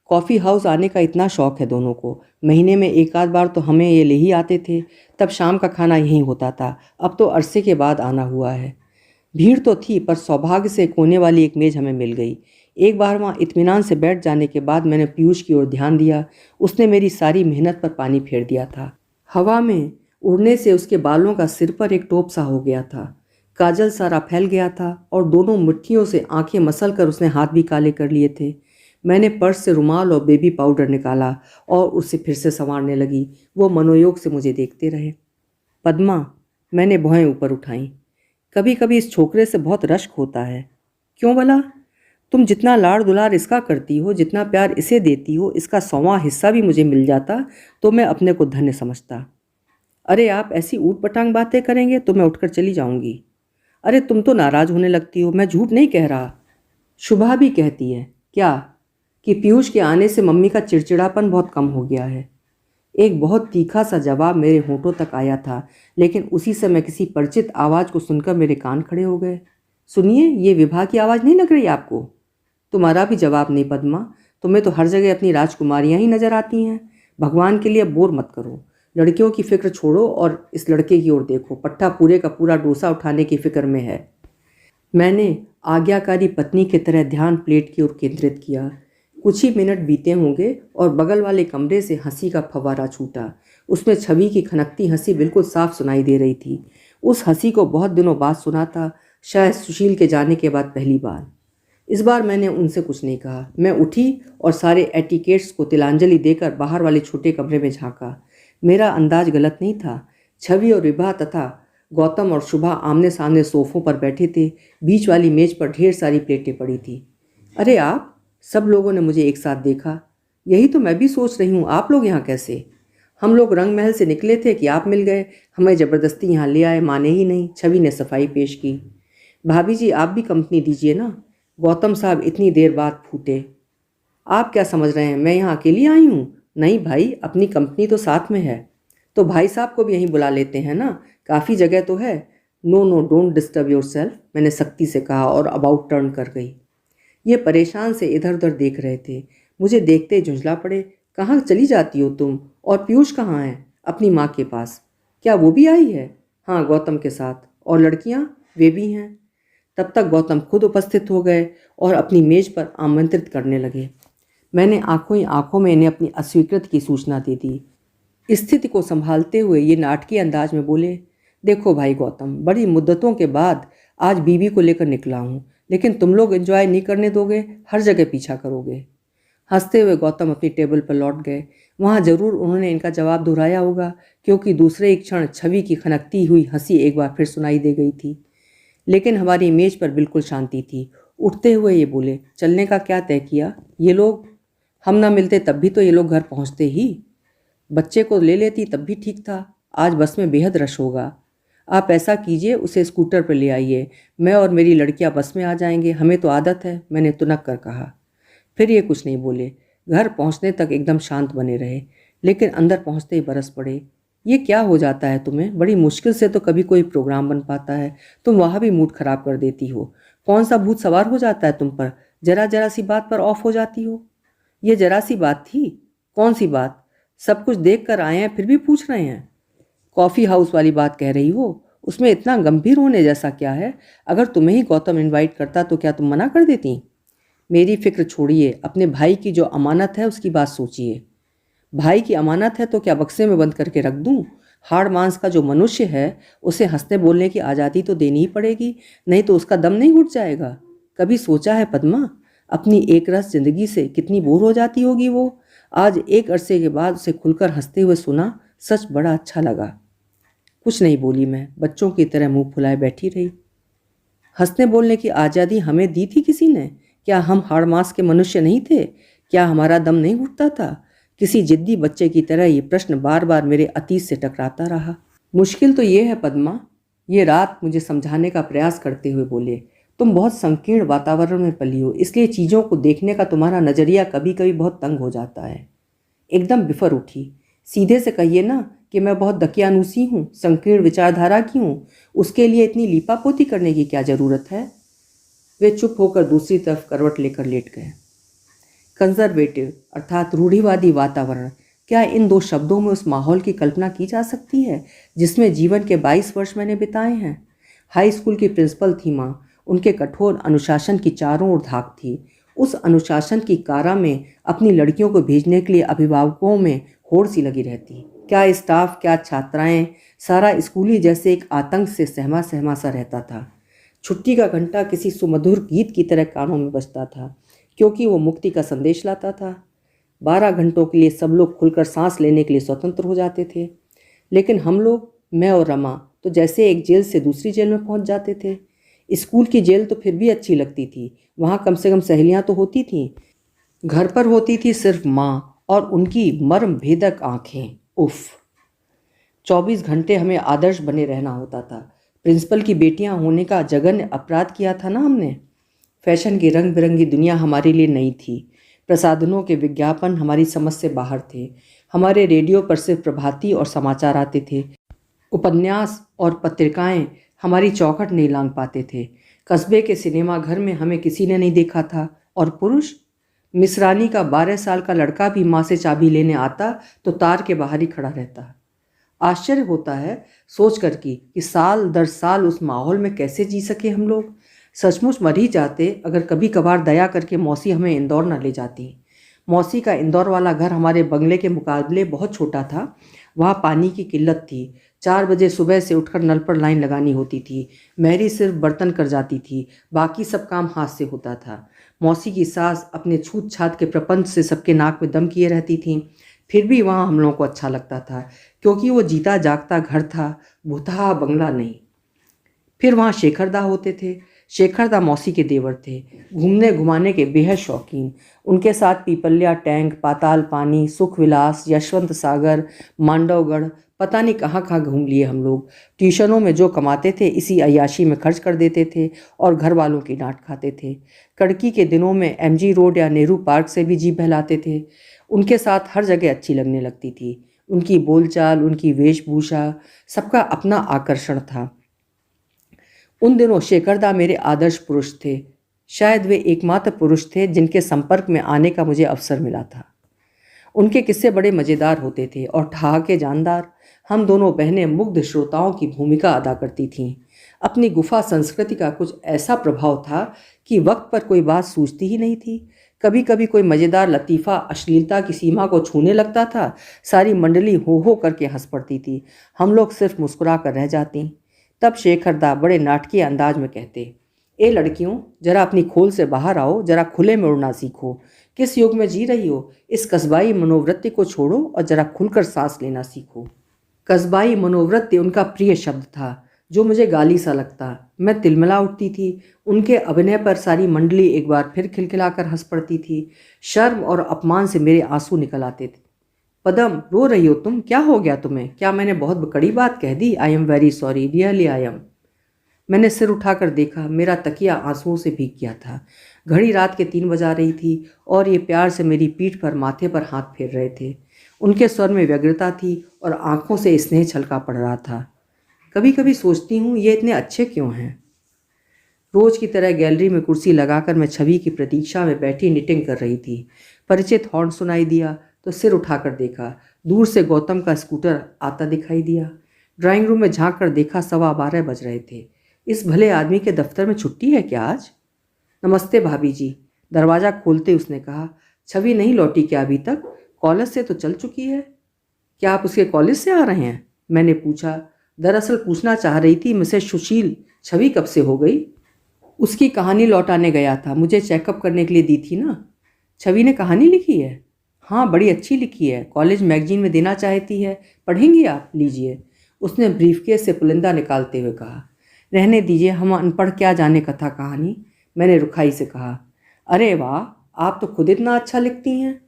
Speaker 1: कॉफ़ी हाउस आने का इतना शौक़ है दोनों को। महीने में एक आध बार तो हमें ये ले ही आते थे, तब शाम का खाना यहीं होता था। अब तो अरसे के बाद आना हुआ है। भीड़ तो थी, पर सौभाग्य से कोने वाली एक मेज़ हमें मिल गई। एक बार वहाँ इत्मीनान से बैठ जाने के बाद मैंने पीयूष की ओर ध्यान दिया। उसने मेरी सारी मेहनत पर पानी फेर दिया था। हवा में उड़ने से उसके बालों का सिर पर एक टोप सा हो गया था। काजल सारा फैल गया था और दोनों मुट्ठियों से आंखें मसल कर उसने हाथ भी काले कर लिए थे। मैंने पर्स से रुमाल और बेबी पाउडर निकाला और उसे फिर से संवारने लगी। वो मनोयोग से मुझे देखते रहे। पद्मा, मैंने भौहें ऊपर उठाईं। कभी कभी इस छोकरे से बहुत रश्क होता है। क्यों भला? तुम जितना लाड़ दुलार इसका करती हो, जितना प्यार इसे देती हो, इसका 100वां हिस्सा भी मुझे मिल जाता तो मैं अपने को धन्य समझता। अरे आप ऐसी ऊट पटांग बातें करेंगे तो मैं उठकर चली जाऊंगी। अरे तुम तो नाराज़ होने लगती हो, मैं झूठ नहीं कह रहा। शुभा भी कहती है क्या कि पीयूष के आने से मम्मी का चिड़चिड़ापन बहुत कम हो गया है। एक बहुत तीखा सा जवाब मेरे होठों तक आया था, लेकिन उसी समय किसी परिचित आवाज़ को सुनकर मेरे कान खड़े हो गए। सुनिए, ये विभा की आवाज़ नहीं लग रही आपको? तुम्हारा भी जवाब नहीं पद्मा, तुम्हें तो हर जगह अपनी राजकुमारियां ही नजर आती हैं। भगवान के लिए बोर मत करो। लड़कियों की फिक्र छोड़ो और इस लड़के की ओर देखो। पट्टा पूरे का पूरा डोसा उठाने की फिक्र में है। मैंने आज्ञाकारी पत्नी की तरह ध्यान प्लेट की ओर केंद्रित किया। कुछ ही मिनट बीते होंगे और बगल वाले कमरे से हंसी का फव्वारा छूटा। उसमें छवि की खनकती हंसी बिल्कुल साफ सुनाई दे रही थी। उस हंसी को बहुत दिनों बाद सुना था, शायद सुशील के जाने के बाद पहली बार। इस बार मैंने उनसे कुछ नहीं कहा। मैं उठी और सारे एटिकेट्स को तिलांजलि देकर बाहर वाले छोटे कमरे में झांका। मेरा अंदाज गलत नहीं था। छवि और विभा तथा गौतम और शुभा आमने सामने सोफों पर बैठे थे। बीच वाली मेज पर ढेर सारी प्लेटें पड़ी थी। अरे आप! सब लोगों ने मुझे एक साथ देखा। यही तो मैं भी सोच रही हूँ, आप लोग यहाँ कैसे? हम लोग रंग महल से निकले थे कि आप मिल गए। हमें ज़बरदस्ती यहाँ ले आए, माने ही नहीं। छवि ने सफाई पेश की। भाभी जी, आप भी कंपनी दीजिए ना। गौतम साहब इतनी देर बाद फूटे। आप क्या समझ रहे हैं मैं यहाँ अकेली आई हूँ? नहीं भाई, अपनी कंपनी तो साथ में है। तो भाई साहब को भी यहीं बुला लेते हैं ना, काफ़ी जगह तो है। No no, don't disturb yourself, मैंने सख्ती से कहा और अबाउट टर्न कर गई। ये परेशान से इधर उधर देख रहे थे। मुझे देखते ही झुंझला पड़े। कहाँ चली जाती हो तुम? और पीयूष कहाँ है? अपनी माँ के पास। क्या वो भी आई है? हाँ, गौतम के साथ। और लड़कियाँ? वे भी हैं। तब तक गौतम खुद उपस्थित हो गए और अपनी मेज पर आमंत्रित करने लगे। मैंने आंखों ही आंखों में इन्हें अपनी अस्वीकृति की सूचना दे दी। स्थिति को संभालते हुए ये नाटकीय अंदाज में बोले, देखो भाई गौतम, बड़ी मुद्दतों के बाद आज बीवी को लेकर निकला हूँ, लेकिन तुम लोग एंजॉय नहीं करने दोगे, हर जगह पीछा करोगे। हंसते हुए गौतम अपनी टेबल पर लौट गए। वहाँ जरूर उन्होंने इनका जवाब दोहराया होगा, क्योंकि दूसरे ही क्षण छवि की खनकती हुई हंसी एक बार फिर सुनाई दे गई थी। लेकिन हमारी मेज पर बिल्कुल शांति थी। उठते हुए ये बोले, चलने का क्या तय किया? ये लोग, हम ना मिलते तब भी तो ये लोग घर पहुँचते ही। बच्चे को ले लेती तब भी ठीक था। आज बस में बेहद रश होगा। आप ऐसा कीजिए, उसे स्कूटर पर ले आइए। मैं और मेरी लड़कियां बस में आ जाएंगे, हमें तो आदत है, मैंने तुनक कर कहा। फिर ये कुछ नहीं बोले। घर पहुंचने तक एकदम शांत बने रहे, लेकिन अंदर पहुंचते ही बरस पड़े। ये क्या हो जाता है तुम्हें? बड़ी मुश्किल से तो कभी कोई प्रोग्राम बन पाता है, तुम वहाँ भी मूड खराब कर देती हो। कौन सा भूत सवार हो जाता है तुम पर? जरा जरा सी बात पर ऑफ हो जाती हो। ये जरा सी बात थी? कौन सी बात? सब कुछ देख कर आए हैं फिर भी पूछ रहे हैं। कॉफ़ी हाउस वाली बात कह रही हो? उसमें इतना गंभीर होने जैसा क्या है? अगर तुम्हें ही गौतम इनवाइट करता तो क्या तुम मना कर देती? मेरी फिक्र छोड़िए, अपने भाई की जो अमानत है उसकी बात सोचिए। भाई की अमानत है तो क्या बक्से में बंद करके रख दूं? हाड़ मांस का जो मनुष्य है उसे हंसने बोलने की आज़ादी तो देनी ही पड़ेगी, नहीं तो उसका दम नहीं घुट जाएगा। कभी सोचा है पद्मा, अपनी एक रस जिंदगी से कितनी बोर हो जाती होगी वो? आज एक अरसे के बाद उसे खुलकर हंसते हुए सुना, सच बड़ा अच्छा लगा। कुछ नहीं बोली मैं, बच्चों की तरह मुंह फुलाए बैठी रही। हंसने बोलने की आज़ादी हमें दी थी किसी ने? क्या हम हाड़ मांस के मनुष्य नहीं थे? क्या हमारा दम नहीं घुटता था? किसी जिद्दी बच्चे की तरह ये प्रश्न बार बार मेरे अतीत से टकराता रहा। मुश्किल तो ये है पद्मा, ये रात मुझे समझाने का प्रयास करते हुए बोले, तुम बहुत संकीर्ण वातावरण में पली हो, इसलिए चीज़ों को देखने का तुम्हारा नज़रिया कभी कभी बहुत तंग हो जाता है। एकदम बिफर उठी। सीधे से कहिए ना कि मैं बहुत दकियानूसी हूँ, संकीर्ण विचारधारा की हूँ। उसके लिए इतनी लीपापोती करने की क्या ज़रूरत है? वे चुप होकर दूसरी तरफ करवट लेकर लेट गए। कंजर्वेटिव अर्थात रूढ़िवादी वातावरण, क्या इन दो शब्दों में उस माहौल की कल्पना की जा सकती है जिसमें जीवन के 22 वर्ष मैंने बिताए हैं? हाई स्कूल की प्रिंसिपल थी माँ, उनके कठोर अनुशासन की चारों ओर धाक थी। उस अनुशासन की कारा में अपनी लड़कियों को भेजने के लिए अभिभावकों में होड़ सी लगी रहती। क्या स्टाफ, क्या छात्राएं, सारा स्कूल ही जैसे एक आतंक से सहमा सहमा सा रहता था। छुट्टी का घंटा किसी सुमधुर गीत की तरह कानों में बजता था, क्योंकि वो मुक्ति का संदेश लाता था। 12 घंटों के लिए सब लोग खुलकर सांस लेने के लिए स्वतंत्र हो जाते थे, लेकिन हम लोग, मैं और रमा, तो जैसे एक जेल से दूसरी जेल में पहुंच जाते थे। स्कूल की जेल तो फिर भी अच्छी लगती थी, वहाँ कम से कम सहेलियाँ तो होती थीं। घर पर होती थी सिर्फ माँ और उनकी मर्म भेदक आंखें। उफ, 24 घंटे हमें आदर्श बने रहना होता था। प्रिंसिपल की बेटियां होने का जघन्य अपराध किया था ना हमने। फैशन की रंग बिरंगी दुनिया हमारे लिए नई थी। प्रसाधनों के विज्ञापन हमारी समझ से बाहर थे। हमारे रेडियो पर सिर्फ प्रभाती और समाचार आते थे। उपन्यास और पत्रिकाएं हमारी चौखट नहीं लांघ पाते थे। कस्बे के सिनेमा घर में हमें किसी ने नहीं देखा था। और पुरुष, मिसरानी का 12 साल का लड़का भी माँ से चाबी लेने आता तो तार के बाहर ही खड़ा रहता। आश्चर्य होता है सोच कर कि साल दर साल उस माहौल में कैसे जी सके हम लोग। सचमुच मर ही जाते अगर कभी कभार दया करके मौसी हमें इंदौर न ले जाती। मौसी का इंदौर वाला घर हमारे बंगले के मुकाबले बहुत छोटा था। वहाँ पानी की किल्लत थी। 4 बजे सुबह से उठकर नल पर लाइन लगानी होती थी। मैरी सिर्फ बर्तन कर जाती थी, बाकी सब काम हाथ से होता था। मौसी की सास अपने छूत छात के प्रपंच से सबके नाक में दम किए रहती थीं। फिर भी वहाँ हम लोगों को अच्छा लगता था, क्योंकि वो जीता जागता घर था, भुतहा बंगला नहीं। फिर वहाँ शेखरदा होते थे। शेखरदा मौसी के देवर थे, घूमने घुमाने के बेहद शौकीन। उनके साथ पीपल्या टैंक, पाताल पानी, सुख विलास, यशवंत सागर, मांडवगढ़, पता नहीं कहाँ कहाँ घूम लिए हम लोग। ट्यूशनों में जो कमाते थे इसी अय्याशी में खर्च कर देते थे और घर वालों की डांट खाते थे। कड़की के दिनों में MG रोड या नेहरू पार्क से भी जी बहलाते थे। उनके साथ हर जगह अच्छी लगने लगती थी। उनकी बोलचाल, उनकी वेशभूषा, सबका अपना आकर्षण था। उन दिनों शेखरदा मेरे आदर्श पुरुष थे। शायद वे एकमात्र पुरुष थे जिनके संपर्क में आने का मुझे अवसर मिला था। उनके किस्से बड़े मज़ेदार होते थे और ठहाके जानदार। हम दोनों बहनें मुग्ध श्रोताओं की भूमिका अदा करती थीं। अपनी गुफा संस्कृति का कुछ ऐसा प्रभाव था कि वक्त पर कोई बात सूझती ही नहीं थी। कभी कभी कोई मज़ेदार लतीफ़ा अश्लीलता की सीमा को छूने लगता था, सारी मंडली हो करके हंस पड़ती थी। हम लोग सिर्फ मुस्कुरा कर रह जाती। तब शेखरदा बड़े नाटकीय अंदाज में कहते, ए लड़कियों, जरा अपनी खोल से बाहर आओ, जरा खुले में उड़ना सीखो। किस युग में जी रही हो? इस कस्बाई मनोवृत्ति को छोड़ो और जरा खुलकर सांस लेना सीखो। कस्बाई मनोवृत्ति उनका प्रिय शब्द था, जो मुझे गाली सा लगता। मैं तिलमिला उठती थी। उनके अभिनय पर सारी मंडली एक बार फिर खिलखिलाकर हंस पड़ती थी। शर्म और अपमान से मेरे आंसू निकल आते थे। पदम, रो रही हो तुम? क्या हो गया तुम्हें? क्या मैंने बहुत कड़ी बात कह दी? I am very sorry, really I am. मैंने सिर उठाकर देखा। मेरा तकिया आंसुओं से भीग गया था। घड़ी रात के 3 बजा रही थी और ये प्यार से मेरी पीठ पर, माथे पर हाथ फेर रहे थे। उनके स्वर में व्यग्रता थी और आंखों से स्नेह छलका पड़ रहा था। कभी कभी सोचती हूँ, ये इतने अच्छे क्यों हैं? रोज की तरह गैलरी में कुर्सी लगाकर मैं छवि की प्रतीक्षा में बैठी निटिंग कर रही थी। परिचित हॉर्न सुनाई दिया तो सिर उठाकर देखा। दूर से गौतम का स्कूटर आता दिखाई दिया। ड्राइंग रूम में झांक कर देखा, 12:15 बज रहे थे। इस भले आदमी के दफ्तर में छुट्टी है क्या आज? नमस्ते भाभी जी, दरवाज़ा खोलते उसने कहा। छवि नहीं लौटी क्या अभी तक? कॉलेज से तो चल चुकी है। क्या आप उसके कॉलेज से आ रहे हैं? मैंने पूछा। दरअसल पूछना चाह रही थी, मिसेस सुशील छवि कब से हो गई? उसकी कहानी लौटाने गया था, मुझे चेकअप करने के लिए दी थी ना। छवि ने कहानी लिखी है? हाँ, बड़ी अच्छी लिखी है, कॉलेज मैगजीन में देना चाहती है। पढ़ेंगी आप? लीजिए, उसने ब्रीफकेस से पुलिंदा निकालते हुए कहा। रहने दीजिए, हम अनपढ़ क्या जाने कथा कहानी, मैंने रुखाई से कहा। अरे वाह, आप तो खुद इतना अच्छा लिखती हैं।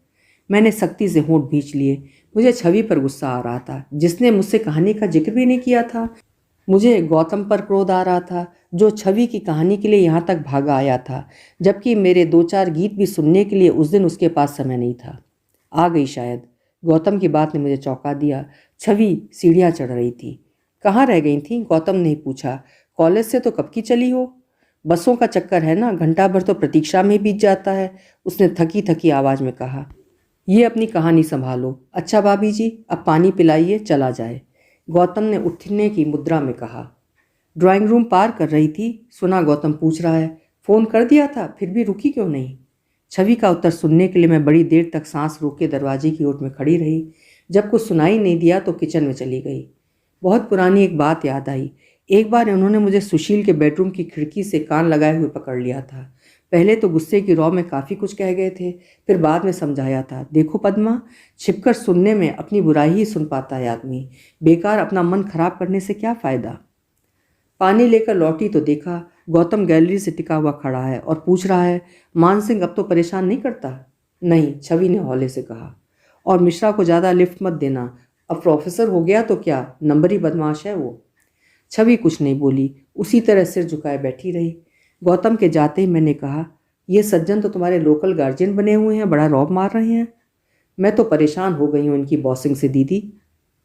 Speaker 1: मैंने सख्ती से होंठ भींच लिए। मुझे छवि पर गुस्सा आ रहा था, जिसने मुझसे कहानी का जिक्र भी नहीं किया था। मुझे गौतम पर क्रोध आ रहा था, जो छवि की कहानी के लिए यहाँ तक भागा आया था, जबकि मेरे 2-4 गीत भी सुनने के लिए उस दिन उसके पास समय नहीं था। आ गई शायद। गौतम की बात ने मुझे चौंका दिया। छवि सीढ़ियाँ चढ़ रही थी। कहाँ रह गई थी? गौतम ने पूछा। कॉलेज से तो कब की चली हो? बसों का चक्कर है ना, घंटा भर तो प्रतीक्षा में बीत जाता है, उसने थकी थकी आवाज़ में कहा। ये अपनी कहानी संभालो। अच्छा भाभी जी, अब पानी पिलाइए, चला जाए, गौतम ने उठने की मुद्रा में कहा। ड्राइंग रूम पार कर रही थी, सुना गौतम पूछ रहा है, फ़ोन कर दिया था, फिर भी रुकी क्यों नहीं? छवि का उत्तर सुनने के लिए मैं बड़ी देर तक सांस रोके दरवाजे की ओर में खड़ी रही। जब कुछ सुनाई नहीं दिया तो किचन में चली गई। बहुत पुरानी एक बात याद आई। एक बार उन्होंने मुझे सुशील के बेडरूम की खिड़की से कान लगाए हुए पकड़ लिया था। पहले तो गुस्से की रौ में काफ़ी कुछ कह गए थे, फिर बाद में समझाया था, देखो पद्मा, छिपकर सुनने में अपनी बुराई ही सुन पाता है आदमी, बेकार अपना मन खराब करने से क्या फ़ायदा। पानी लेकर लौटी तो देखा गौतम गैलरी से टिका हुआ खड़ा है और पूछ रहा है, मान सिंह अब तो परेशान नहीं करता? नहीं, छवि ने हौले से कहा। और मिश्रा को ज़्यादा लिफ्ट मत देना, अब प्रोफेसर हो गया तो क्या, नंबरी बदमाश है वो। छवि कुछ नहीं बोली, उसी तरह सिर झुकाए बैठी रही। गौतम के जाते ही मैंने कहा, ये सज्जन तो तुम्हारे लोकल गार्जियन बने हुए हैं, बड़ा रौब मार रहे हैं। मैं तो परेशान हो गई हूँ इनकी बॉसिंग से दीदी।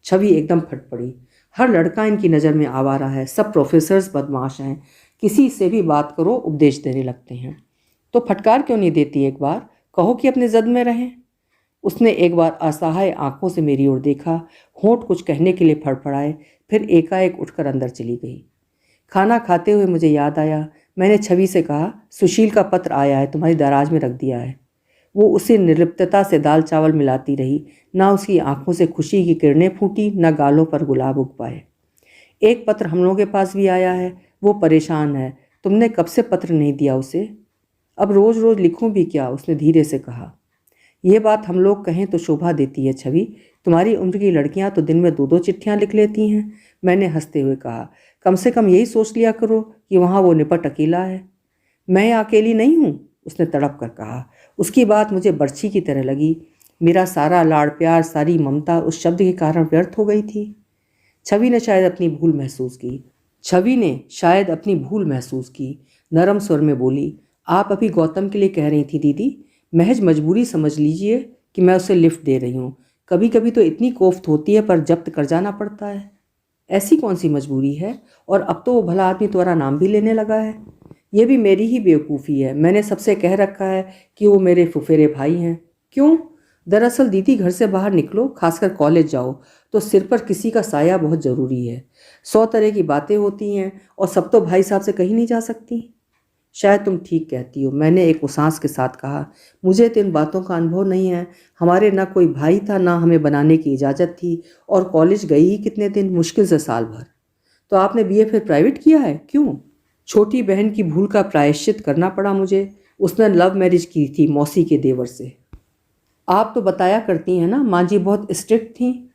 Speaker 1: छवि एकदम फट पड़ी। हर लड़का इनकी नज़र में आवारा है, सब प्रोफेसर्स बदमाश हैं, किसी से भी बात करो उपदेश देने लगते हैं। तो फटकार क्यों नहीं देती? एक बार कहो कि अपने जद में रहें। उसने एक बार असहाय आंखों से मेरी ओर देखा, होंठ कुछ कहने के लिए फड़फड़ाए, फिर एकाएक उठकर अंदर चली गई। खाना खाते हुए मुझे याद आया, मैंने छवि से कहा, सुशील का पत्र आया है, तुम्हारी दराज में रख दिया है। वो उसी निर्लिप्तता से दाल चावल मिलाती रही, ना उसकी आंखों से खुशी की किरणें फूटी, न गालों पर गुलाब उग पाए। एक पत्र हम लोगों के पास भी आया है, वो परेशान है, तुमने कब से पत्र नहीं दिया उसे? अब रोज़ रोज़ लिखूं भी क्या, उसने धीरे से कहा। ये बात हम लोग कहें तो शोभा देती है छवि, तुम्हारी उम्र की लड़कियां तो दिन में 2-2 चिट्ठियां लिख लेती हैं। मैंने हंसते हुए कहा, कम से कम यही सोच लिया करो कि वहाँ वो निपट अकेला है। मैं अकेली नहीं हूँ, उसने तड़प कर कहा। उसकी बात मुझे बर्छी की तरह लगी। मेरा सारा लाड़ प्यार, सारी ममता उस शब्द के कारण व्यर्थ हो गई थी। छवि ने शायद अपनी भूल महसूस की। नरम स्वर में बोली, आप अभी गौतम के लिए कह रही थी दीदी, महज मजबूरी समझ लीजिए कि मैं उसे लिफ्ट दे रही हूँ। कभी कभी तो इतनी कोफ्त होती है पर जब्त कर जाना पड़ता है। ऐसी कौन सी मजबूरी है? और अब तो वो भला आदमी तुम्हारा नाम भी लेने लगा है। ये भी मेरी ही बेवकूफ़ी है, मैंने सबसे कह रखा है कि वो मेरे फुफेरे भाई हैं। क्यों? दरअसल दीदी, घर से बाहर निकलो, खासकर कॉलेज जाओ तो सिर पर किसी का साया बहुत ज़रूरी है। 100 तरह की बातें होती हैं और सब तो भाई साहब से कहीं नहीं जा सकती। शायद तुम ठीक कहती हो, मैंने एक उसास के साथ कहा। मुझे तो इन बातों का अनुभव नहीं है। हमारे ना कोई भाई था, ना हमें बनाने की इजाज़त थी, और कॉलेज गई ही कितने दिन, मुश्किल से साल भर। तो आपने बीए फिर प्राइवेट किया है, क्यों? छोटी बहन की भूल का प्रायश्चित करना पड़ा मुझे। उसने लव मैरिज की थी मौसी के देवर से। आप तो बताया करती हैं ना, माँ जी बहुत स्ट्रिक्ट थी।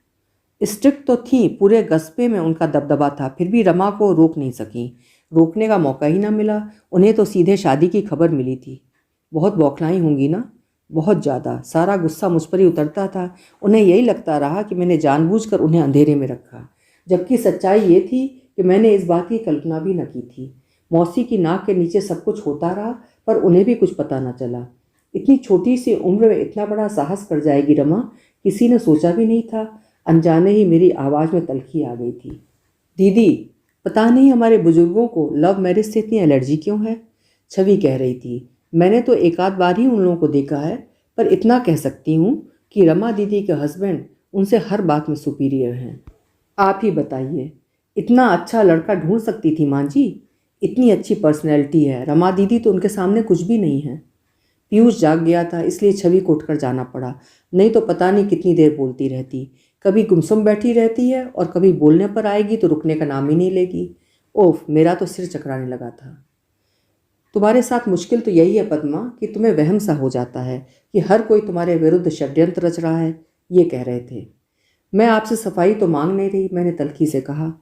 Speaker 1: स्ट्रिक्ट तो थी, पूरे कस्बे में उनका दबदबा था, फिर भी रमा को रोक नहीं सकी। रोकने का मौका ही ना मिला। उन्हें तो सीधे शादी की खबर मिली थी। बहुत बौखलाई होंगी ना? बहुत ज़्यादा। सारा गुस्सा मुझ पर ही उतरता था। उन्हें यही लगता रहा कि मैंने जानबूझकर उन्हें अंधेरे में रखा, जबकि सच्चाई ये थी कि मैंने इस बात की कल्पना भी न की थी। मौसी की नाक के नीचे सब कुछ होता रहा, पर उन्हें भी कुछ पता न चला। इतनी छोटी सी उम्र में इतना बड़ा साहस कर जाएगी रमा, किसी ने सोचा भी नहीं था। अनजाने ही मेरी आवाज़ में तलखी आ गई थी। दीदी, पता नहीं हमारे बुजुर्गों को लव मैरिज से इतनी एलर्जी क्यों है? छवि कह रही थी। मैंने तो एक आध बार ही उन लोगों को देखा है, पर इतना कह सकती हूँ कि रमा दीदी के हस्बैंड उनसे हर बात में सुपीरियर हैं। आप ही बताइए, इतना अच्छा लड़का ढूंढ सकती थी माँ जी। इतनी अच्छी पर्सनैलिटी है, रमा दीदी तो उनके सामने कुछ भी नहीं है। पीयूष जाग गया था, इसलिए छवि को उठकर जाना पड़ा, नहीं तो पता नहीं कितनी देर बोलती रहती। कभी गुमसुम बैठी रहती है और कभी बोलने पर आएगी तो रुकने का नाम ही नहीं लेगी। ओफ, मेरा तो सिर चकराने लगा था। तुम्हारे साथ मुश्किल तो यही है पद्मा कि तुम्हें वहम सा हो जाता है कि हर कोई तुम्हारे विरुद्ध षड्यंत्र रच रहा है, ये कह रहे थे। मैं आपसे सफाई तो मांग नहीं रही, मैंने तल्खी से कहा,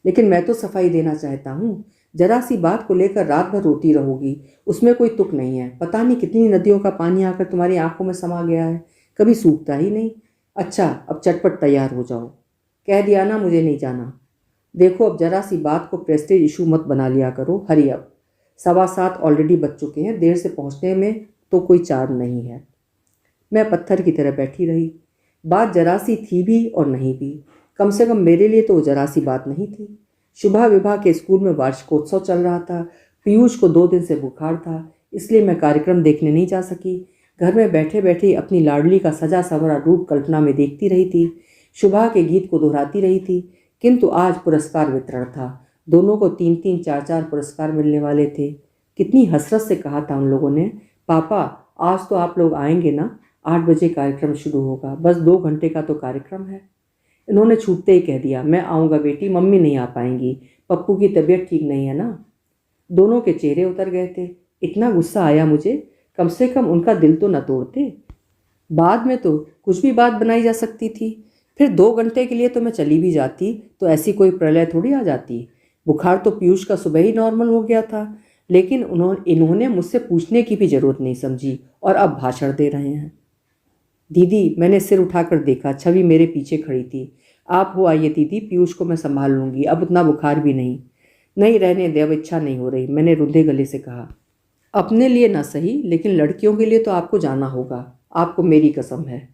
Speaker 1: लेकिन मैं तो सफाई देना चाहता हूँ। जरा सी बात को लेकर रात भर रोती रहोगी, उसमें कोई तुक नहीं है। पता नहीं कितनी नदियों का पानी आकर तुम्हारी आंखों में समा गया है, कभी सूखता ही नहीं। अच्छा, अब चटपट तैयार हो जाओ। कह दिया ना मुझे नहीं जाना। देखो, अब जरा सी बात को प्रेस्टेज इशू मत बना लिया करो। हरी अब 7:15 ऑलरेडी बज चुके हैं, देर से पहुँचने में तो कोई चार्म नहीं है। मैं पत्थर की तरह बैठी रही। बात जरा सी थी भी और नहीं भी। कम से कम मेरे लिए तो जरा सी बात नहीं थी। शुभा विभा के स्कूल में वार्षिकोत्सव चल रहा था। पीयूष को 2 दिन से बुखार था, इसलिए मैं कार्यक्रम देखने नहीं जा सकी। घर में बैठे बैठे अपनी लाडली का सजा सवरा रूप कल्पना में देखती रही थी। शुभा के गीत को दोहराती रही थी। किंतु आज पुरस्कार वितरण था। दोनों को 3-3, 4-4 पुरस्कार मिलने वाले थे। कितनी हसरत से कहा था उन लोगों ने, पापा आज तो आप लोग आएंगे ना? 8 बजे कार्यक्रम शुरू होगा, बस 2 घंटे का तो कार्यक्रम है। इन्होंने छूटते ही कह दिया, मैं आऊँगा बेटी, मम्मी नहीं आ पाएंगी, पप्पू की तबीयत ठीक नहीं है ना। दोनों के चेहरे उतर गए थे। इतना गुस्सा आया मुझे, कम से कम उनका दिल तो न तोड़ते। बाद में तो कुछ भी बात बनाई जा सकती थी। फिर 2 घंटे के लिए तो मैं चली भी जाती तो ऐसी कोई प्रलय थोड़ी आ जाती। बुखार तो पीयूष का सुबह ही नॉर्मल हो गया था, लेकिन इन्होंने मुझसे पूछने की भी ज़रूरत नहीं समझी और अब भाषण दे रहे हैं। दीदी, मैंने सिर उठाकर देखा। छवि मेरे पीछे खड़ी थी। आप हो आइए दीदी, पीयूष को मैं संभाल लूँगी, अब उतना बुखार भी नहीं। नहीं, रहने दे, अब इच्छा नहीं हो रही, मैंने रुंधे गले से कहा। अपने लिए ना सही, लेकिन लड़कियों के लिए तो आपको जाना होगा, आपको मेरी कसम है।